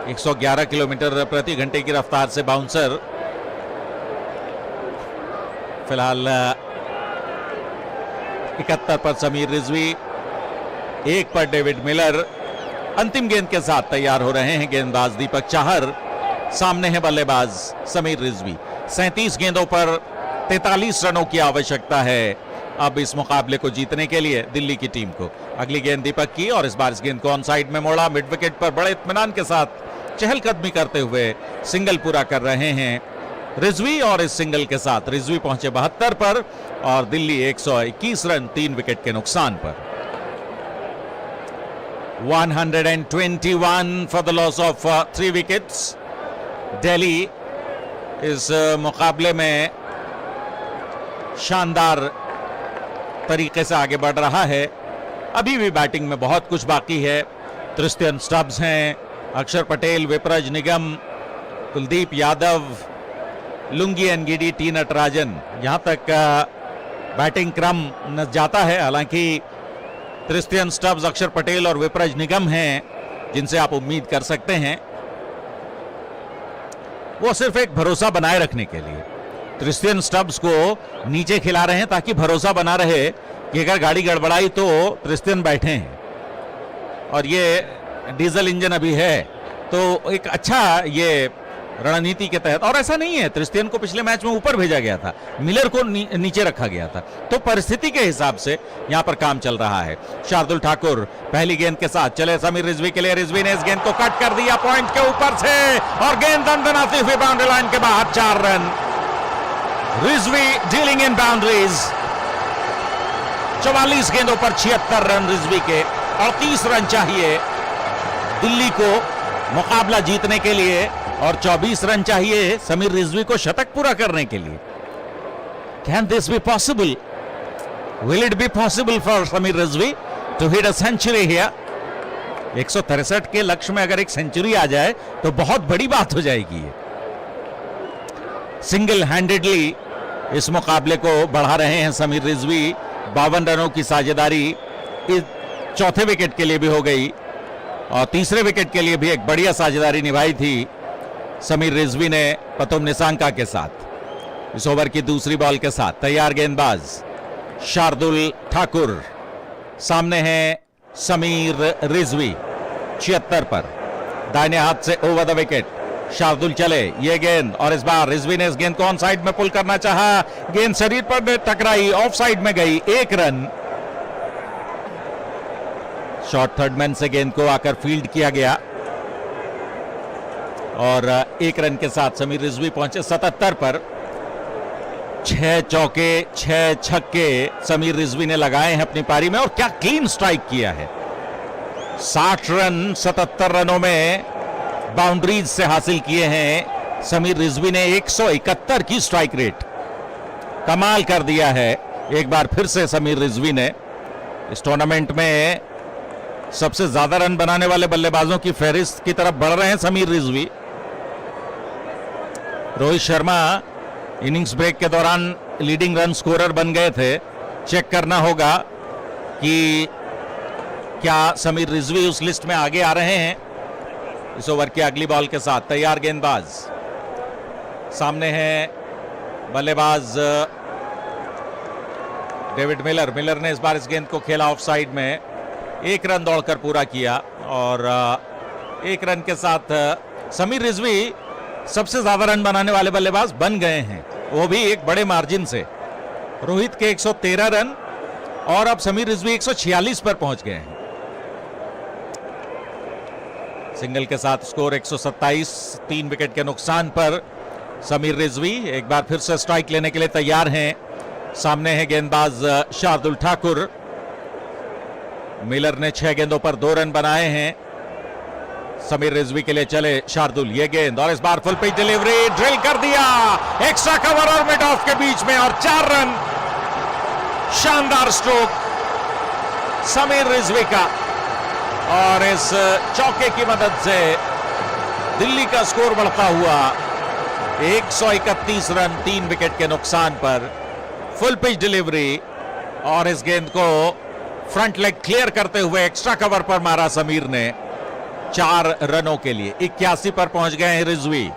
111 किलोमीटर प्रति घंटे की रफ्तार से बाउंसर। फिलहाल 71 पर समीर रिजवी, 1 पर डेविड मिलर। अंतिम गेंद के साथ तैयार हो रहे हैं गेंदबाज दीपक चाहर, सामने है बल्लेबाज समीर रिजवी। 37 गेंदों पर 43 रनों की आवश्यकता है अब इस मुकाबले को जीतने के लिए दिल्ली की टीम को। अगली गेंद दीपक की, और इस बार इस गेंद को ऑन साइड में मोड़ा, मिड विकेट पर बड़े इत्मीनान के साथ चहलकदमी करते हुए सिंगल पूरा कर रहे हैं रिजवी, और इस सिंगल के साथ रिजवी पहुंचे 72 पर और दिल्ली 121 रन 3 विकेट के नुकसान पर। 121 for the loss of 3 wickets. Delhi इस मुकाबले में शानदार तरीके से आगे बढ़ रहा है। अभी भी बैटिंग में बहुत कुछ बाकी है। क्रिस्टियन स्टब्स हैं, Axar Patel, Vipraj Nigam, Kuldeep Yadav, Lungi Ngidi, T Natarajan, यहां तक बैटिंग क्रम न जाता है। हालांकि क्रिस्टियन स्टब्स, अक्षर पटेल और विपराज निगम हैं जिनसे आप उम्मीद कर सकते हैं। वो सिर्फ एक भरोसा बनाए रखने के लिए क्रिस्टियन स्टब्स को नीचे खिला रहे हैं, ताकि भरोसा बना रहे कि अगर गाड़ी गड़बड़ाई तो क्रिस्टियन बैठे हैं। और ये डीजल इंजन अभी है, तो एक अच्छा ये रणनीति के तहत, और ऐसा नहीं है क्रिस्टियन को पिछले मैच में ऊपर भेजा गया था, मिलर को नीचे रखा गया था, तो परिस्थिति के हिसाब से यहां पर काम चल रहा है। शार्दुल ठाकुर पहली गेंद के साथ चले समीर रिजवी के लिए, रिजवी ने इस गेंद को कट कर दिया पॉइंट के ऊपर से और गेंद दंदनाती हुई बाउंड्री लाइन के बाहर, 4 run. Rizvi dealing in boundaries, 44 गेंदों पर 76 रन रिजवी के, और 30 रन चाहिए दिल्ली को मुकाबला जीतने के लिए, और 24 रन चाहिए समीर रिजवी को शतक पूरा करने के लिए। Can this be possible? Will it be possible for Sameer Rizvi to hit a century here? 163 के लक्ष्य में अगर एक सेंचुरी आ जाए तो बहुत बड़ी बात हो जाएगी। सिंगल हैंडेडली इस मुकाबले को बढ़ा रहे हैं समीर रिजवी। 52 रनों की साझेदारी इस चौथे विकेट के लिए भी हो गई, और तीसरे विकेट के लिए भी एक बढ़िया साझेदारी निभाई थी समीर रिजवी ने पतुम निसांका के साथ। इस ओवर की दूसरी बॉल के साथ तैयार गेंदबाज शार्दुल ठाकुर, सामने है समीर रिजवी 76 पर, दाहिने हाथ से ओवर द विकेट शार्दुल चले, ये गेंद, और इस बार रिजवी ने इस गेंद को ऑन साइड में पुल करना चाहा, गेंद शरीर पर टकराई, ऑफ साइड में गई, 1 रन। शॉर्ट थर्ड मैन से गेंद को आकर फील्ड किया गया, और 1 रन के साथ समीर रिजवी पहुंचे 77 पर। 6 चौके 6 छक्के समीर रिजवी ने लगाए हैं अपनी पारी में, और क्या क्लीन स्ट्राइक किया है। 60 रन 77 रनों में बाउंड्रीज से हासिल किए हैं समीर रिजवी ने। 171 की स्ट्राइक रेट, कमाल कर दिया है एक बार फिर से समीर रिजवी ने। इस टूर्नामेंट में सबसे ज्यादा रन बनाने वाले बल्लेबाजों की फहरिस्त की तरफ बढ़ रहे हैं समीर रिजवी। रोहित शर्मा इनिंग्स ब्रेक के दौरान लीडिंग रन स्कोरर बन गए थे। चेक करना होगा कि क्या समीर रिजवी उस लिस्ट में आगे आ रहे हैं। इस ओवर की अगली बॉल के साथ तैयार गेंदबाज, सामने है बल्लेबाज डेविड मिलर। मिलर ने इस बार इस गेंद को खेला ऑफ साइड में, 1 रन दौड़कर पूरा किया, और 1 रन के साथ समीर रिजवी सबसे ज्यादा रन बनाने वाले बल्लेबाज बन गए हैं, वो भी एक बड़े मार्जिन से। रोहित के 113 रन, और अब समीर रिजवी 146 पर पहुंच गए हैं। सिंगल के साथ स्कोर 127, 3 विकेट के नुकसान पर समीर रिजवी एक बार फिर से स्ट्राइक लेने के लिए तैयार हैं। सामने है गेंदबाज शार्दुल ठाकुर। मिलर ने 6 गेंदों पर 2 रन बनाए हैं। समीर रिजवी के लिए चले शार्दुल, ये गेंद, और इस बार फुल पिच डिलीवरी, ड्रिल कर दिया एक्स्ट्रा कवर और मिड ऑफ के बीच में, और 4 रन। शानदार स्ट्रोक समीर रिजवी का, और इस चौके की मदद से दिल्ली का स्कोर बढ़ता हुआ 131 रन 3 विकेट के नुकसान पर। फुल पिच डिलीवरी, और इस गेंद को फ्रंट लेग क्लियर करते हुए एक्स्ट्रा कवर पर मारा समीर ने, 4 रनों के लिए। 81 पर पहुंच गए हैं रिजवी।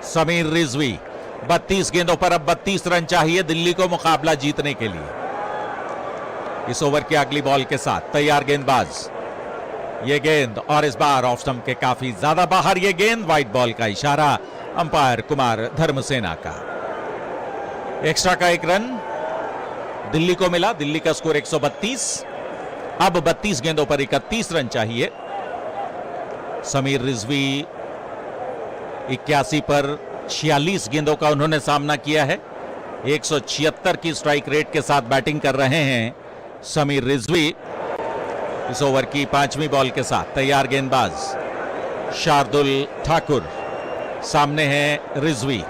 समीर रिजवी 32 गेंदों पर अब 32 रन चाहिए दिल्ली को मुकाबला जीतने के लिए। इस ओवर की अगली बॉल के साथ तैयार गेंदबाज, ये गेंद, और इस बार ऑफ स्टंप के काफी ज्यादा बाहर ये गेंद, व्हाइट बॉल का इशारा अंपायर कुमार धर्मसेना का। एक्स्ट्रा का 1 रन दिल्ली को मिला। दिल्ली का स्कोर 132, अब 32 गेंदों पर 31 रन चाहिए। समीर रिजवी 81 पर 46 गेंदों का उन्होंने सामना किया है। 176 की स्ट्राइक रेट के साथ बैटिंग कर रहे हैं समीर रिजवी। इस ओवर की 5वीं बॉल के साथ तैयार गेंदबाज शार्दुल ठाकुर, सामने है रिजवी।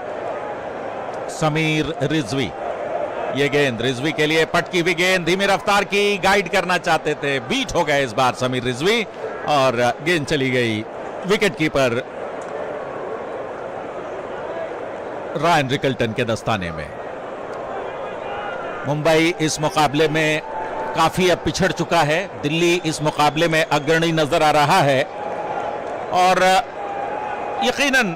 समीर रिजवी, ये गेंद रिजवी के लिए, पटकी हुई गेंद, धीमी रफ्तार की, गाइड करना चाहते थे, बीट हो गए इस बार समीर रिजवी, और गेंद चली गई विकेट कीपर रायन रिकल्टन के दस्ताने में। मुंबई इस मुकाबले में काफी अब पिछड़ चुका है। दिल्ली इस मुकाबले में अग्रणी नजर आ रहा है, और यकीनन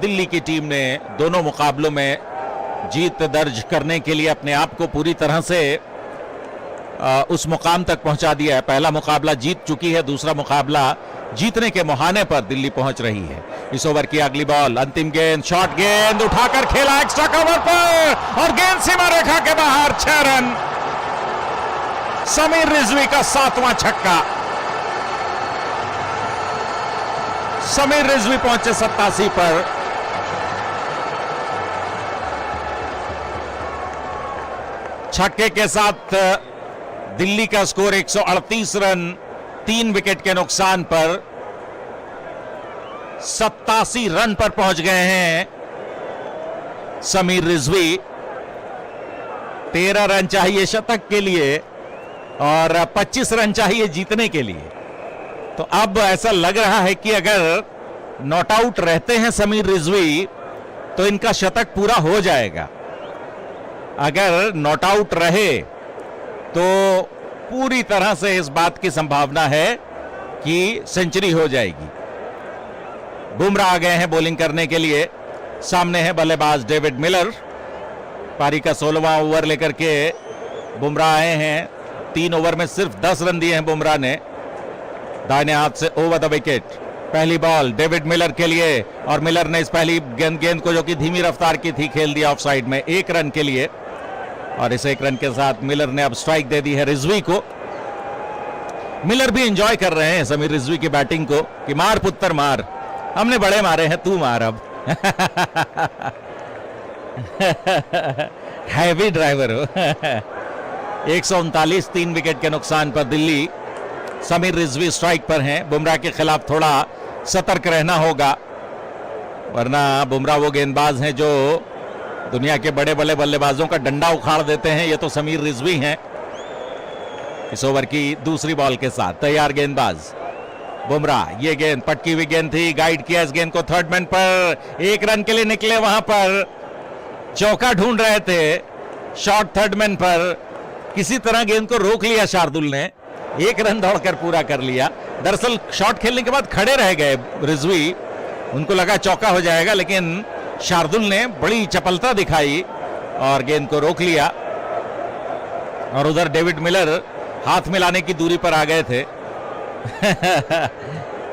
दिल्ली की टीम ने दोनों मुकाबलों में जीत दर्ज करने के लिए अपने आप को पूरी तरह से उस मुकाम तक पहुंचा दिया है। पहला मुकाबला जीत चुकी है, दूसरा मुकाबला जीतने के मुहाने पर दिल्ली पहुंच रही है। इस ओवर की अगली बॉल, अंतिम गेंद, शॉर्ट गेंद उठाकर खेला एक्स्ट्रा कवर पर और गेंद सीमा रेखा के बाहर, 6 रन। समीर रिजवी का 7वां छक्का। समीर रिजवी पहुंचे 87 पर। छक्के के साथ दिल्ली का स्कोर 138 रन, 3 विकेट के नुकसान पर 87 रन पर पहुंच गए हैं समीर रिजवी। 13 रन चाहिए शतक के लिए और 25 रन चाहिए जीतने के लिए। तो अब ऐसा लग रहा है कि अगर नॉट आउट रहते हैं समीर रिजवी तो इनका शतक पूरा हो जाएगा। अगर नॉट आउट रहे तो पूरी तरह से इस बात की संभावना है कि सेंचुरी हो जाएगी। बुमराह आ गए हैं बॉलिंग करने के लिए। सामने है बल्लेबाज डेविड मिलर। पारी का 16वां ओवर लेकर के बुमराह आए हैं। 3 ओवर में सिर्फ 10 रन दिए हैं बुमराह ने। दाहिने हाथ से ओवर द विकेट। पहली बॉल डेविड मिलर के लिए और मिलर ने इस पहली गेंद को, जो कि धीमी रफ्तार की थी, खेल दिया ऑफ साइड में 1 रन के लिए। और इस 1 रन के साथ मिलर ने अब स्ट्राइक दे दी है रिजवी को। मिलर भी एंजॉय कर रहे हैं समीर रिजवी की बैटिंग को कि मार पुत्र मार, हमने बड़े मारे हैं, तू मार अब। हैवी ड्राइवर हो। 139, 3 विकेट के नुकसान पर दिल्ली। समीर रिजवी स्ट्राइक पर हैं। बुमराह के खिलाफ थोड़ा सतर्क रहना होगा, वरना बुमराह वो गेंदबाज हैं जो दुनिया के बड़े बड़े बल्लेबाजों का डंडा उखाड़ देते हैं। ये तो समीर रिजवी हैं। इस ओवर की दूसरी बॉल के साथ तैयार गेंदबाज बुमराह। ये गेंद पटकी हुई गेंद थी, गाइड किया इस गेंद को थर्ड मैन पर। 1 रन के लिए निकले, वहां पर चौका ढूंढ रहे थे शॉर्ट थर्ड मैन पर। किसी तरह गेंद को रोक लिया शार्दुल ने, 1 रन दौड़कर पूरा कर लिया। दरअसल शॉट खेलने के बाद खड़े रह गए रिजवी, उनको लगा चौका हो जाएगा, लेकिन शार्दुल ने बड़ी चपलता दिखाई और गेंद को रोक लिया। और उधर डेविड मिलर हाथ मिलाने की दूरी पर आ गए थे।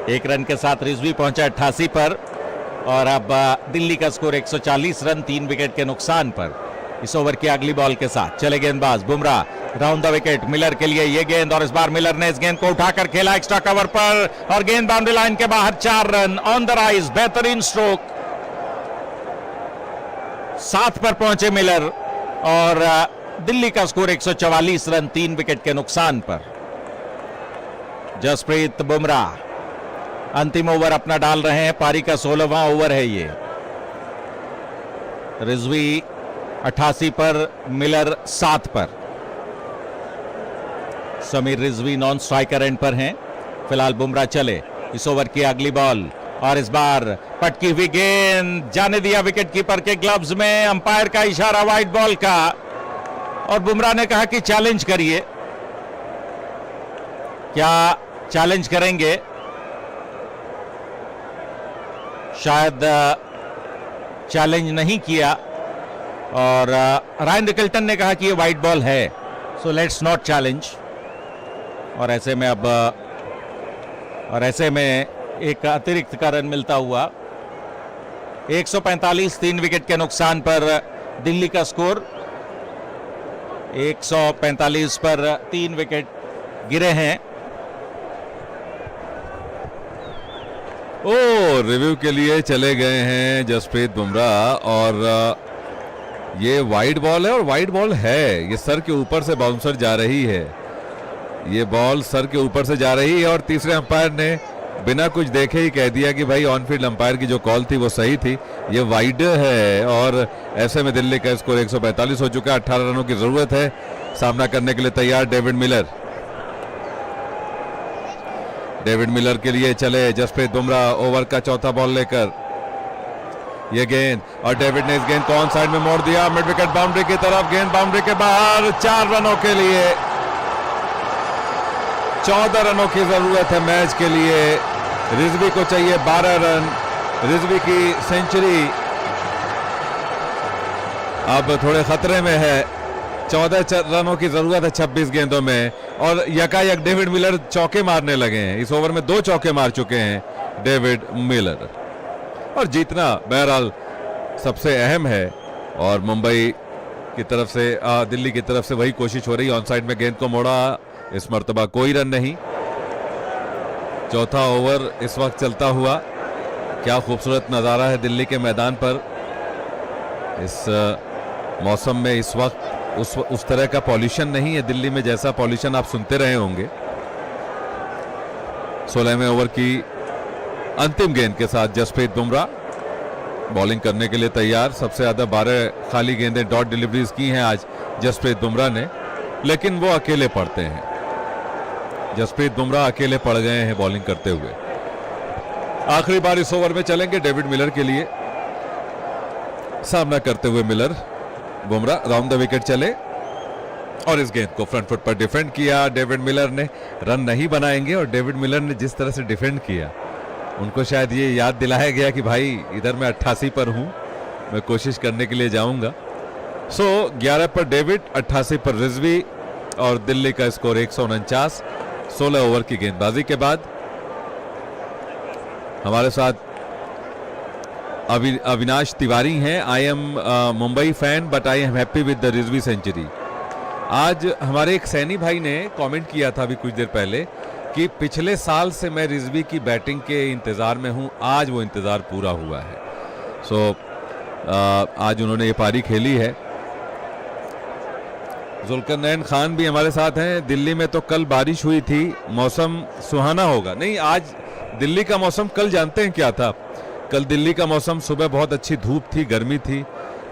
1 रन के साथ रिजवी पहुंचा 88 पर और अब दिल्ली का स्कोर 140 रन, 3 विकेट के नुकसान पर। इस ओवर की अगली बॉल के साथ चले गेंदबाज Bumrah, round the wicket. Miller के लिए ये गेंद और इस बार मिलर ने इस गेंद को उठाकर खेला एक्स्ट्रा कवर पर और गेंद बाउंड्री लाइन के बाहर, 4 रन ऑन द राइज। बेहतरीन स्ट्रोक। 7 पर पहुंचे मिलर और दिल्ली का स्कोर 144 रन, 3 विकेट के नुकसान पर। जसप्रीत बुमराह अंतिम ओवर अपना डाल रहे हैं। पारी का 16वां ओवर है ये। रिजवी 88 पर, मिलर 7 पर। Sameer Rizvi non striker end पर हैं। फिलहाल बुमराह चले। इस ओवर की अगली बॉल और इस बार पटकी हुई गेंद, जाने दिया विकेट कीपर के ग्लव्स में। अंपायर का इशारा वाइड बॉल का और बुमराह ने कहा कि चैलेंज करिए। क्या चैलेंज करेंगे? शायद चैलेंज नहीं किया और रायन रिकल्टन ने कहा कि ये वाइड बॉल है, सो लेट्स नॉट चैलेंज। और ऐसे में एक अतिरिक्त का रन मिलता हुआ 145, 3 विकेट के नुकसान पर दिल्ली का स्कोर। 145 पर 3 विकेट गिरे हैं। ओ रिव्यू के लिए चले गए हैं जसप्रीत बुमराह और ये वाइड बॉल है और वाइड बॉल है। ये सर के ऊपर से बाउंसर जा रही है, ये बॉल सर के ऊपर से जा रही है और तीसरे अंपायर ने बिना कुछ देखे ही कह दिया कि भाई ऑन फील्ड अंपायर की जो कॉल थी वो सही थी, ये वाइड है। और ऐसे में दिल्ली का स्कोर 145 हो चुका है। 18 रनों की जरूरत है। सामना करने के लिए तैयार डेविड मिलर। डेविड मिलर के लिए चले जसप्रीत बुमराह ओवर का चौथा बॉल लेकर। ये गेंद और डेविड ने इस गेंद को ऑन साइड में मोड़ दिया, मिड विकेट बाउंड्री की तरफ। गेंद बाउंड्री के बाहर, 4 रनों के लिए। 14 रनों की जरूरत है मैच के लिए। रिजवी को चाहिए 12 रन। रिजवी की सेंचुरी अब थोड़े खतरे में है। 14 रनों की जरूरत है 26 गेंदों में, और यकायक डेविड मिलर चौके मारने लगे हैं। इस ओवर में 2 चौके मार चुके हैं डेविड मिलर, और जीतना बहरहाल सबसे अहम है। और मुंबई की तरफ से दिल्ली की तरफ से वही कोशिश हो रही है, ऑन साइड में गेंद को मोड़ा, इस मर्तबा कोई रन नहीं। चौथा ओवर इस वक्त चलता हुआ, क्या खूबसूरत नज़ारा है दिल्ली के मैदान पर इस मौसम में। इस वक्त उस तरह का पॉल्यूशन नहीं है दिल्ली में जैसा पॉल्यूशन आप सुनते रहे होंगे। 16वें ओवर की अंतिम गेंद के साथ जसप्रीत बुमराह बॉलिंग करने के लिए तैयार। सबसे ज्यादा 12 खाली गेंदें डॉट डिलीवरीज की हैं आज जसप्रीत बुमराह ने, लेकिन वो अकेले पड़ते हैं। जसप्रीत बुमराह अकेले पड़ गए हैं बॉलिंग करते हुए। आखिरी बार इस ओवर में चलेंगे डेविड मिलर के लिए, सामना करते हुए Miller. Bumrah round the wicket चले और इस गेंद को फ्रंट फुट पर डिफेंड किया डेविड मिलर ने। रन नहीं बनाएंगे, और डेविड मिलर ने जिस तरह से डिफेंड किया, उनको शायद ये याद दिलाया गया कि भाई इधर मैं 88 पर हूं, मैं कोशिश करने के लिए जाऊंगा। 11 पर डेविड, 88 पर रिजवी, और दिल्ली का स्कोर 149। 16 ओवर की गेंदबाजी के बाद हमारे साथ अविनाश तिवारी हैं। I am Mumbai fan but I am happy with the Rizvi century. आज हमारे एक सैनी भाई ने कमेंट किया था अभी कुछ देर पहले कि पिछले साल से मैं रिजवी की बैटिंग के इंतजार में हूं, आज वो इंतजार पूरा हुआ है। आज उन्होंने ये पारी खेली है। जुल्करनैन खान भी हमारे साथ हैं। दिल्ली में तो कल बारिश हुई थी, मौसम सुहाना होगा। नहीं, आज दिल्ली का मौसम कल जानते हैं क्या था? कल दिल्ली का मौसम सुबह बहुत अच्छी धूप थी, गर्मी थी,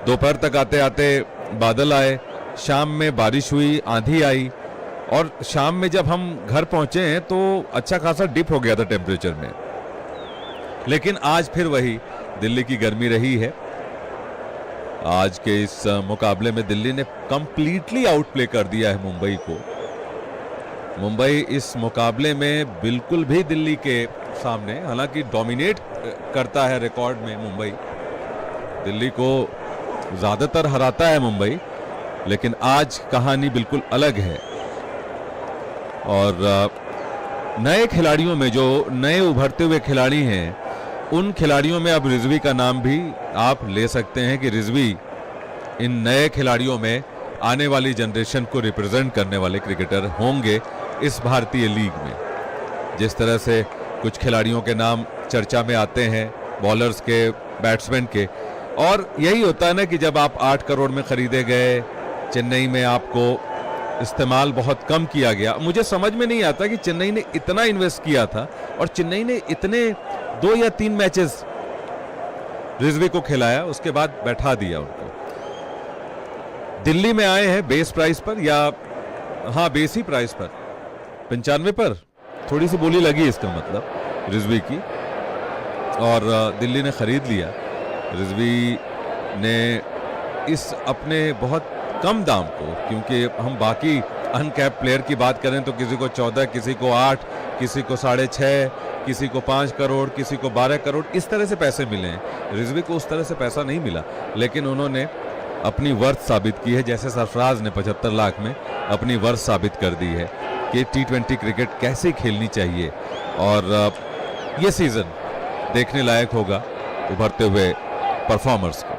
दोपहर तक आते आते बादल आए, शाम में बारिश हुई, आंधी आई, और शाम में जब हम घर पहुंचे हैं तो अच्छा खासा डिप हो गया था टेम्परेचर में। लेकिन आज फिर वही दिल्ली की गर्मी रही है। आज के इस मुकाबले में दिल्ली ने कंप्लीटली आउटप्ले कर दिया है मुंबई को। मुंबई इस मुकाबले में बिल्कुल भी दिल्ली के सामने, हालांकि डोमिनेट करता है रिकॉर्ड में मुंबई, दिल्ली को ज्यादातर हराता है मुंबई, लेकिन आज कहानी बिल्कुल अलग है। और नए खिलाड़ियों में जो नए उभरते हुए खिलाड़ी हैं, उन खिलाड़ियों में अब रिजवी का नाम भी आप ले सकते हैं कि रिजवी इन नए खिलाड़ियों में आने वाली जनरेशन को रिप्रेजेंट करने वाले क्रिकेटर होंगे इस भारतीय लीग में। जिस तरह से कुछ खिलाड़ियों के नाम चर्चा में आते हैं, बॉलर्स के, बैट्समैन के, और यही होता है ना कि जब आप 8 करोड़ में खरीदे गए, चेन्नई में आपको इस्तेमाल बहुत कम किया गया। मुझे समझ में नहीं आता कि चेन्नई ने इतना इन्वेस्ट किया था और चेन्नई ने इतने 2 या 3 मैचेस रिजवी को खिलाया, उसके बाद बैठा दिया उनको। दिल्ली में आए हैं बेस प्राइस पर, या हाँ बेस ही प्राइस पर, 95 पर, थोड़ी सी बोली लगी इसका मतलब रिजवी की, और दिल्ली ने खरीद लिया। रिजवी ने इस अपने बहुत कम दाम को, क्योंकि हम बाकी अनकैप प्लेयर की बात करें तो किसी को 14, किसी को 8, किसी को 6.5, किसी को 5 करोड़, किसी को 12 करोड़, इस तरह से पैसे मिले हैं। रिजवी को उस तरह से पैसा नहीं मिला, लेकिन उन्होंने अपनी वर्थ साबित की है, जैसे सरफराज ने 75 लाख में अपनी वर्थ साबित कर दी है कि T20 क्रिकेट कैसे खेलनी चाहिए। और ये सीजन देखने लायक होगा उभरते हुए परफॉर्मर्स को,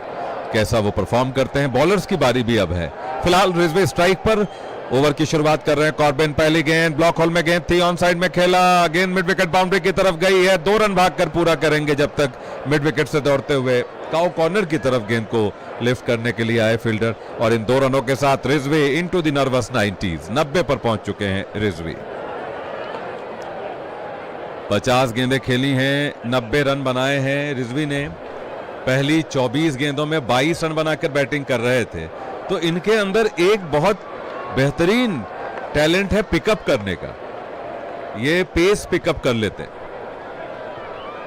कैसा वो परफॉर्म करते हैं। बॉलर्स की बारी भी अब है। फिलहाल रिजवी स्ट्राइक पर, ओवर की शुरुआत कर रहे हैं कॉर्बिन। पहली गेंद ब्लॉक होल में गेंद थी, ऑन साइड में खेला, गेंद मिड विकेट बाउंड्री की तरफ गई है। 2 रन भागकर पूरा करेंगे जब तक मिड विकेट से दौड़ते हुए काउ कॉर्नर की तरफ गेंद को लिफ्ट करने के लिए आए फील्डर। और इन 2 रनों के साथ Rizvi into the nervous 90s, 90 पर पहुंच चुके हैं रिजवी। 50 गेंदें खेली हैं, 90 रन बनाए हैं रिजवी ने। पहली 24 गेंदों में 22 रन बनाकर बैटिंग कर रहे थे। तो इनके अंदर एक बहुत बेहतरीन टैलेंट है पिकअप करने का, ये पेस पिकअप कर लेते हैं।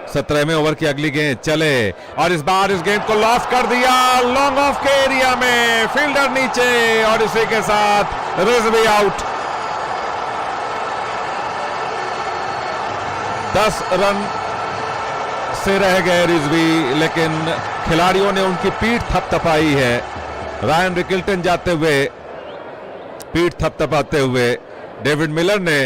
17वें ओवर की अगली गेंद चले, और इस बार इस गेंद को लॉस कर दिया लॉन्ग ऑफ के एरिया में, फील्डर नीचे, और इसी के साथ रिजवी आउट। 10 रन से रह गए रिजवी, लेकिन खिलाड़ियों ने उनकी पीठ थपथपाई है। रायन रिकिल्टन जाते हुए पीठ थपथपाते हुए डेविड मिलर ने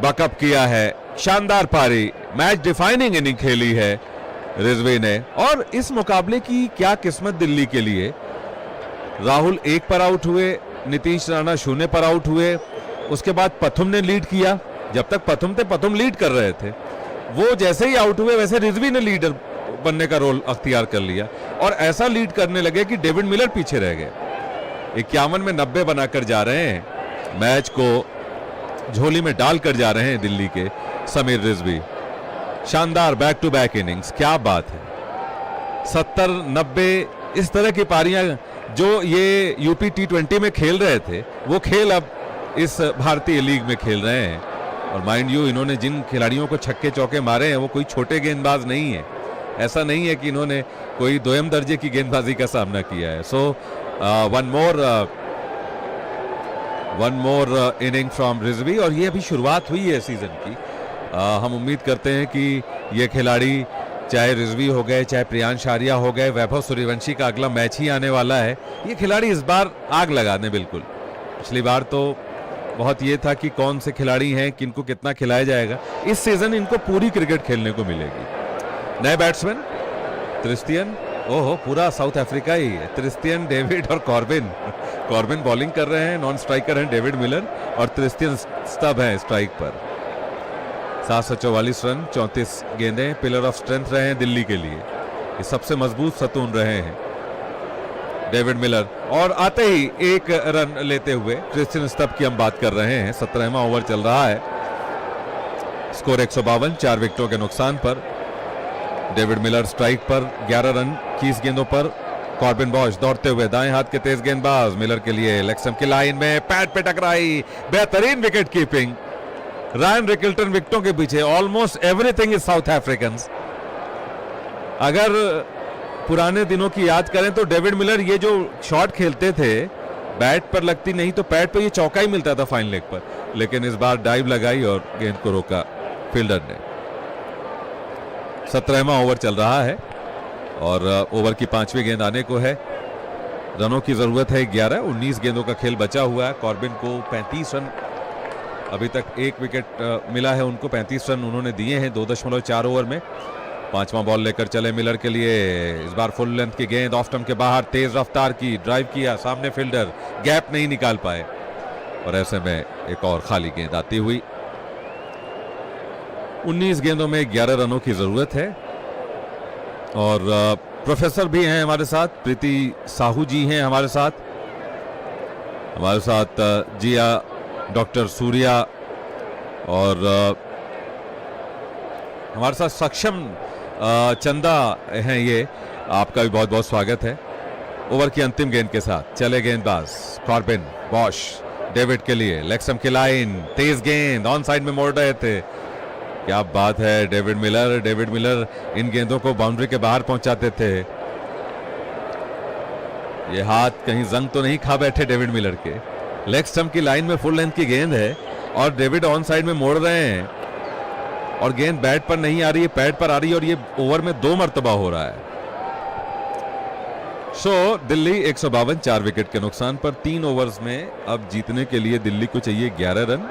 बकअप किया है। शानदार पारी, मैच डिफाइनिंग इनिंग खेली है रिजवी ने। और इस मुकाबले की क्या किस्मत दिल्ली के लिए। राहुल 1 पर आउट हुए, नीतीश राणा 0 पर आउट हुए, उसके बाद पथुम ने लीड किया। जब तक पथुम थे, पथुम लीड कर रहे थे, वो जैसे ही आउट हुए वैसे रिजवी ने लीडर बनने का रोल अख्तियार कर लिया और ऐसा लीड करने लगे कि डेविड मिलर पीछे रह गए। 51 में 90 बनाकर जा रहे हैं, मैच को झोली में डालकर जा रहे हैं दिल्ली के समीर रिजवी। शानदार बैक टू बैक इनिंग्स, क्या बात है। 70-90 इस तरह की पारियां जो ये यूपी T20 में खेल रहे थे, वो खेल अब इस भारतीय लीग में खेल रहे हैं। और माइंड यू, इन्होंने जिन खिलाड़ियों को छक्के चौके मारे हैं वो कोई छोटे गेंदबाज नहीं है। ऐसा नहीं है कि इन्होंने कोई दोयम दर्जे की गेंदबाजी का सामना किया है। So one more inning from Rizvi. और ये अभी शुरुआत हुई है सीजन की। हम उम्मीद करते हैं कि ये खिलाड़ी, चाहे रिजवी हो गए, चाहे प्रियांश आर्या हो गए, वैभव सूर्यवंशी का अगला मैच ही आने वाला है, ये खिलाड़ी इस बार आग लगा दें। बिल्कुल, पिछली बार तो बहुत ये था कि कौन से खिलाड़ी हैं, किनको कितना खिलाया जाएगा। इस सीजन इनको पूरी क्रिकेट खेलने को मिलेगी। नए बैट्समैन क्रिस्टियन, ओहो पूरा साउथ अफ्रीका ही है। क्रिस्टियन, डेविड और कॉर्बिन। कॉर्बिन बॉलिंग कर रहे हैं, नॉन स्ट्राइकर हैं डेविड मिलर और क्रिस्टियन स्टब हैं स्ट्राइक पर। 744 रन, 34 गेंदें, पिलर ऑफ स्ट्रेंथ रहे हैं दिल्ली के लिए। ये सबसे मजबूत सतून रहे हैं डेविड मिलर। और आते ही 1 रन लेते हुए क्रिस्टियन स्टब की हम बात कर रहे हैं। 17वां ओवर चल रहा है, स्कोर 152, 4 विकेटों के नुकसान पर। डेविड मिलर स्ट्राइक पर, 11 रन 30 गेंदों पर। कॉर्बिन बॉश दौड़ते हुए, दाएं हाथ के तेज गेंदबाज मिलर के लिए लेग स्टंप की लाइन में पैड पे टकराई, बेहतरीन विकेट कीपिंग। रायन रिकल्टन विकेटों के पीछे। Almost everything is south Africans. अगर पुराने दिनों की याद करें तो डेविड मिलर ये जो शॉट खेलते थे, बैट पर लगती नहीं तो पैड पे ये चौका ही मिलता था फाइन लेग पर, लेकिन इस बार डाइव लगाई और गेंद को रोका फील्डर ने। 17वां ओवर चल रहा है और ओवर की 5वीं गेंद आने को है। रनों की जरूरत है 11, 19 गेंदों का खेल बचा हुआ है। कॉर्बिन को 35 रन, अभी तक 1 विकेट मिला है उनको। 35 रन उन्होंने दिए हैं 2.4 ओवर में। 5वां बॉल लेकर चले मिलर के लिए। इस बार फुल लेंथ की गेंद ऑफ स्टंप के बाहर, तेज रफ्तार की ड्राइव किया, सामने फील्डर गैप नहीं निकाल पाए और ऐसे में एक और खाली गेंद आती हुई। 19 गेंदों में 11 रनों की जरूरत है। और प्रोफेसर भी हैं हमारे साथ, प्रीति साहू जी हैं हमारे साथ जिया, डॉक्टर सूर्या और हमारे साथ सक्षम चंदा हैं। ये आपका भी बहुत बहुत स्वागत है। ओवर की अंतिम गेंद के साथ चले गेंदबाज कॉर्बिन बॉश डेविड के लिए, लेग स्टंप की लाइन, तेज गेंद ऑन साइड में मोड़ रहे थे। क्या बात है डेविड मिलर इन गेंदों को बाउंड्री के बाहर पहुंचाते थे। ये हाथ कहीं जंग तो नहीं खा बैठे डेविड मिलर के। लेग स्टंप की लाइन में फुल लेंथ की गेंद है और डेविड ऑन साइड में मोड़ रहे हैं और गेंद बैट पर नहीं आ रही है, पैड पर आ रही है और ये ओवर में 2 मरतबा हो रहा है। सो दिल्ली 152, 4 विकेट के नुकसान पर। 3 ओवर्स में अब जीतने के लिए दिल्ली को चाहिए 11 रन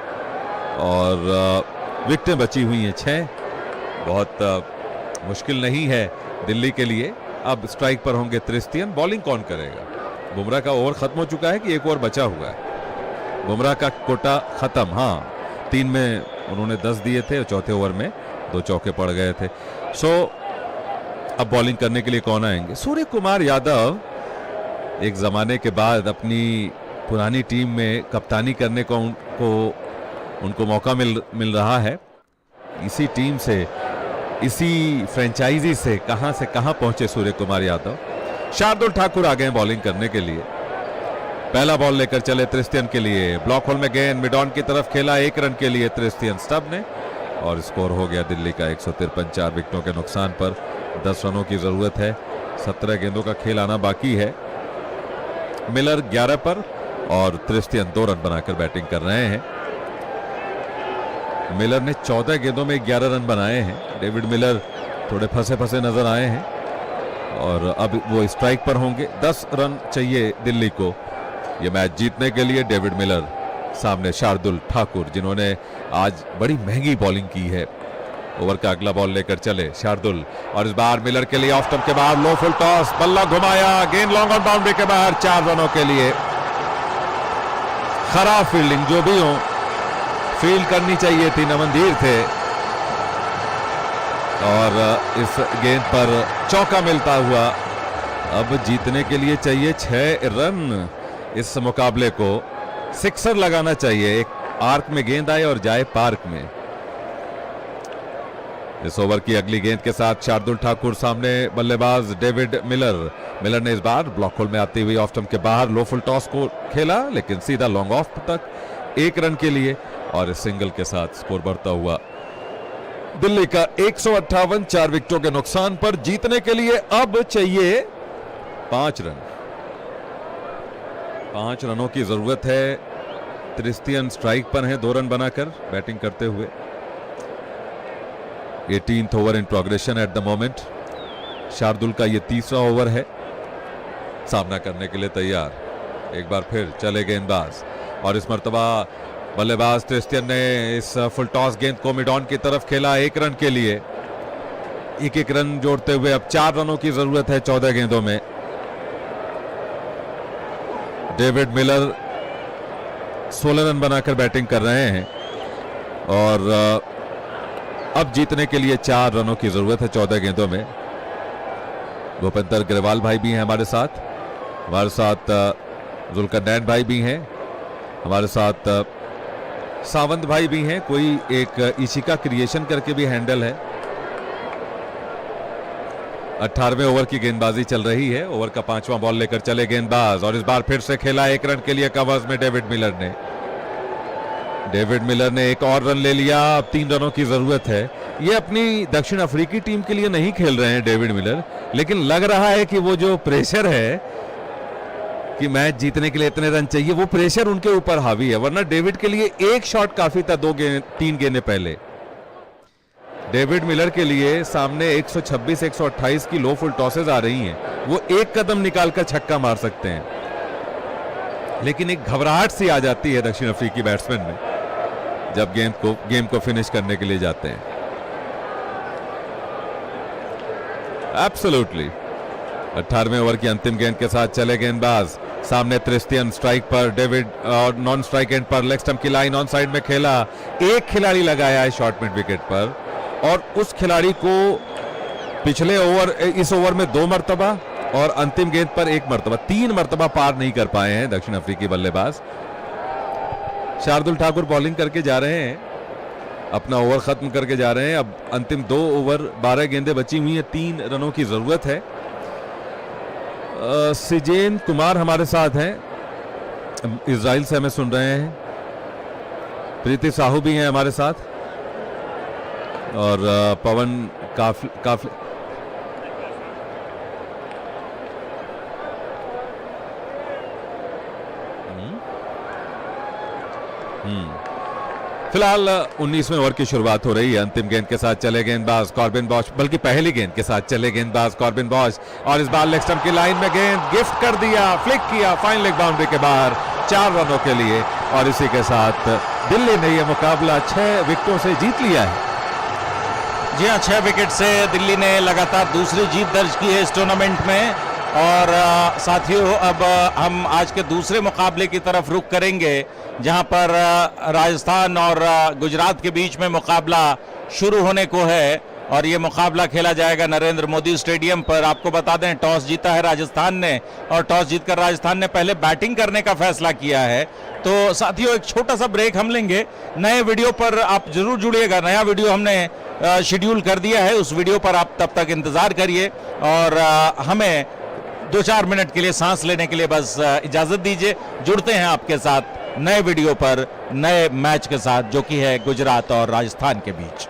और विकेटें बची हुई हैं 6। बहुत मुश्किल नहीं है दिल्ली के लिए। अब स्ट्राइक पर होंगे क्रिस्टियन। बॉलिंग कौन करेगा? बुमराह का ओवर खत्म हो चुका है कि एक ओवर बचा हुआ है? बुमराह का कोटा खत्म। हाँ, 3 में उन्होंने 10 दिए थे और चौथे ओवर में 2 चौके पड़ गए थे। सो अब बॉलिंग करने के लिए कौन आएंगे? सूर्य कुमार यादव एक जमाने के बाद अपनी पुरानी टीम में कप्तानी करने को उनको मौका मिल रहा है। इसी टीम से, इसी फ्रेंचाइजी से कहां पहुंचे सूर्य कुमार यादव। शार्दुल ठाकुर आ गए बॉलिंग करने के लिए। पहला बॉल लेकर चले क्रिस्टियन के लिए, ब्लॉक होल में गेंद मिड ऑन की तरफ खेला, 1 रन के लिए क्रिस्टियन स्टब ने और स्कोर हो गया दिल्ली का 153, 4 विकेटों के नुकसान पर। 10 रनों की जरूरत है, 17 गेंदों का खेल आना बाकी है। मिलर 11 पर और क्रिस्टियन 2 रन बनाकर बैटिंग कर रहे हैं। मिलर ने 14 गेंदों में 11 रन बनाए हैं। डेविड मिलर थोड़े फंसे नजर आए हैं और अब वो स्ट्राइक पर होंगे। 10 रन चाहिए दिल्ली को ये मैच जीतने के लिए डेविड मिलर, सामने शार्दुल ठाकुर जिन्होंने आज बड़ी महंगी बॉलिंग की है। ओवर का अगला बॉल लेकर चले शार्दुल, और इस बार मिलर के लिए ऑफ स्टंप के बाद लो फुल टॉस, बल्ला घुमाया, गेंद लॉन्ग ऑन बाउंड्री के बाहर, 4 रनों के लिए। खराब फील्डिंग जो भी हो, फील्ड करनी चाहिए थी, नमनदीर थे, और इस गेंद पर चौका मिलता हुआ। अब जीतने के लिए चाहिए 6 रन। इस मुकाबले को सिक्सर लगाना चाहिए, एक आर्क में गेंद आए और जाए पार्क में। इस ओवर की अगली गेंद के साथ शार्दुल ठाकुर, सामने बल्लेबाज डेविड मिलर। मिलर ने इस बार ब्लॉक होल में आते हुए ऑफ स्टंप के बाहर लो फुल टॉस को खेला, लेकिन सीधा लॉन्ग ऑफ तक 1 रन के लिए, और इस सिंगल के साथ स्कोर बढ़ता हुआ। दिल्ली का 158, 4 विकेटों के नुकसान पर जीतने के लिए अब चाहिए 5 रन। 5 रनों की जरूरत है। क्रिस्टियन स्ट्राइक पर है 2 रन बनाकर बैटिंग करते हुए। 18th over in progression at the moment. Shardul का ये 3रा ओवर है, सामना करने के लिए तैयार। एक बार फिर चले गेंदबाज, और इस मर्तबा बल्लेबाज क्रिस्टियन ने इस फुल टॉस गेंद को मिड ऑन की तरफ खेला 1 रन के लिए। 1-1 रन जोड़ते हुए अब 4 रनों की जरूरत है 14 गेंदों में। डेविड मिलर 16 रन बनाकर बैटिंग कर रहे हैं, और अब जीतने के लिए 4 रनों की जरूरत है 14 गेंदों में। भूपेंद्र ग्रेवाल भाई भी हैं हमारे साथ जुल्करनैन भाई भी हैं हमारे साथ, सावंत भाई भी हैं, कोई एक इशिका क्रिएशन करके भी हैंडल है। 18वें ओवर की गेंदबाजी चल रही है। ओवर का 5वां बॉल लेकर चले गेंदबाज, और इस बार फिर से खेला 1 रन के लिए कवर्स में डेविड मिलर ने 1 और रन ले लिया। अब 3 रनों की जरूरत है। ये अपनी दक्षिण अफ्रीकी टीम के लिए नहीं खेल रहे हैं डेविड मिलर, लेकिन लग रहा है कि वो जो प्रेशर है कि मैच जीतने के लिए इतने रन चाहिए, वो प्रेशर उनके ऊपर हावी है। वरना डेविड के लिए 1 शॉट काफी था 3 गेंदें पहले। डेविड मिलर के लिए सामने 126, 128 की लो फुल टॉसेज आ रही हैं। वो 1 कदम निकालकर छक्का मार सकते हैं, लेकिन एक घबराहट सी आ जाती है दक्षिण अफ्रीकी बैट्समैन में जब गेम को फिनिश करने के लिए जाते हैं। एब्सोल्युटली। 18वें ओवर की अंतिम गेंद के साथ चले गेंदबाज, सामने क्रिस्टियन स्ट्राइक पर, डेविड और नॉन स्ट्राइक एंड पर लेग स्टंप की लाइन ऑन साइड में खेला। 1 खिलाड़ी लगाया है शॉर्ट मिड विकेट पर, और उस खिलाड़ी को पिछले ओवर, इस ओवर में 2 मरतबा और अंतिम गेंद पर 1 मरतबा, 3 मरतबा पार नहीं कर पाए हैं दक्षिण अफ्रीकी बल्लेबाज। शार्दुल ठाकुर बॉलिंग करके जा रहे हैं, अपना ओवर खत्म करके जा रहे हैं। अब अंतिम 2 ओवर 12 गेंदें बची हुई हैं, 3 रनों की जरूरत है। सिजेन कुमार हमारे साथ हैं, इजराइल से हमें सुन रहे हैं। प्रीति साहू भी हैं हमारे साथ, और पवन काफी फिलहाल 19वें ओवर की शुरुआत हो रही है। अंतिम गेंद के साथ चले गेंदबाज कॉर्बिन बॉश, बल्कि पहली गेंद के साथ चले गेंदबाज कॉर्बिन बॉश, और इस बार लेग स्टंप की लाइन में गेंद गिफ्ट कर दिया, फ्लिक किया फाइन लेग बाउंड्री के बाहर, 4 रनों के लिए। और इसी के साथ दिल्ली ने यह मुकाबला 6 विकेटों से जीत लिया है। जी हाँ, 6 विकेट से दिल्ली ने लगातार दूसरी जीत दर्ज की है इस टूर्नामेंट में। और साथियों, अब हम आज के दूसरे मुकाबले की तरफ रुख करेंगे, जहां पर राजस्थान और गुजरात के बीच में मुकाबला शुरू होने को है, और ये मुकाबला खेला जाएगा नरेंद्र मोदी स्टेडियम पर। आपको बता दें, टॉस जीता है राजस्थान ने, और टॉस जीतकर राजस्थान ने पहले बैटिंग करने का फैसला किया है। तो साथियों, एक छोटा सा ब्रेक हम लेंगे। नए वीडियो पर आप जरूर जुड़िएगा, नया वीडियो हमने शेड्यूल कर दिया है, उस वीडियो पर आप तब तक इंतजार करिए, और हमें 2-4 मिनट के लिए सांस लेने के लिए बस इजाजत दीजिए। जुड़ते हैं आपके साथ नए वीडियो पर, नए मैच के साथ, जो कि है गुजरात और राजस्थान के बीच।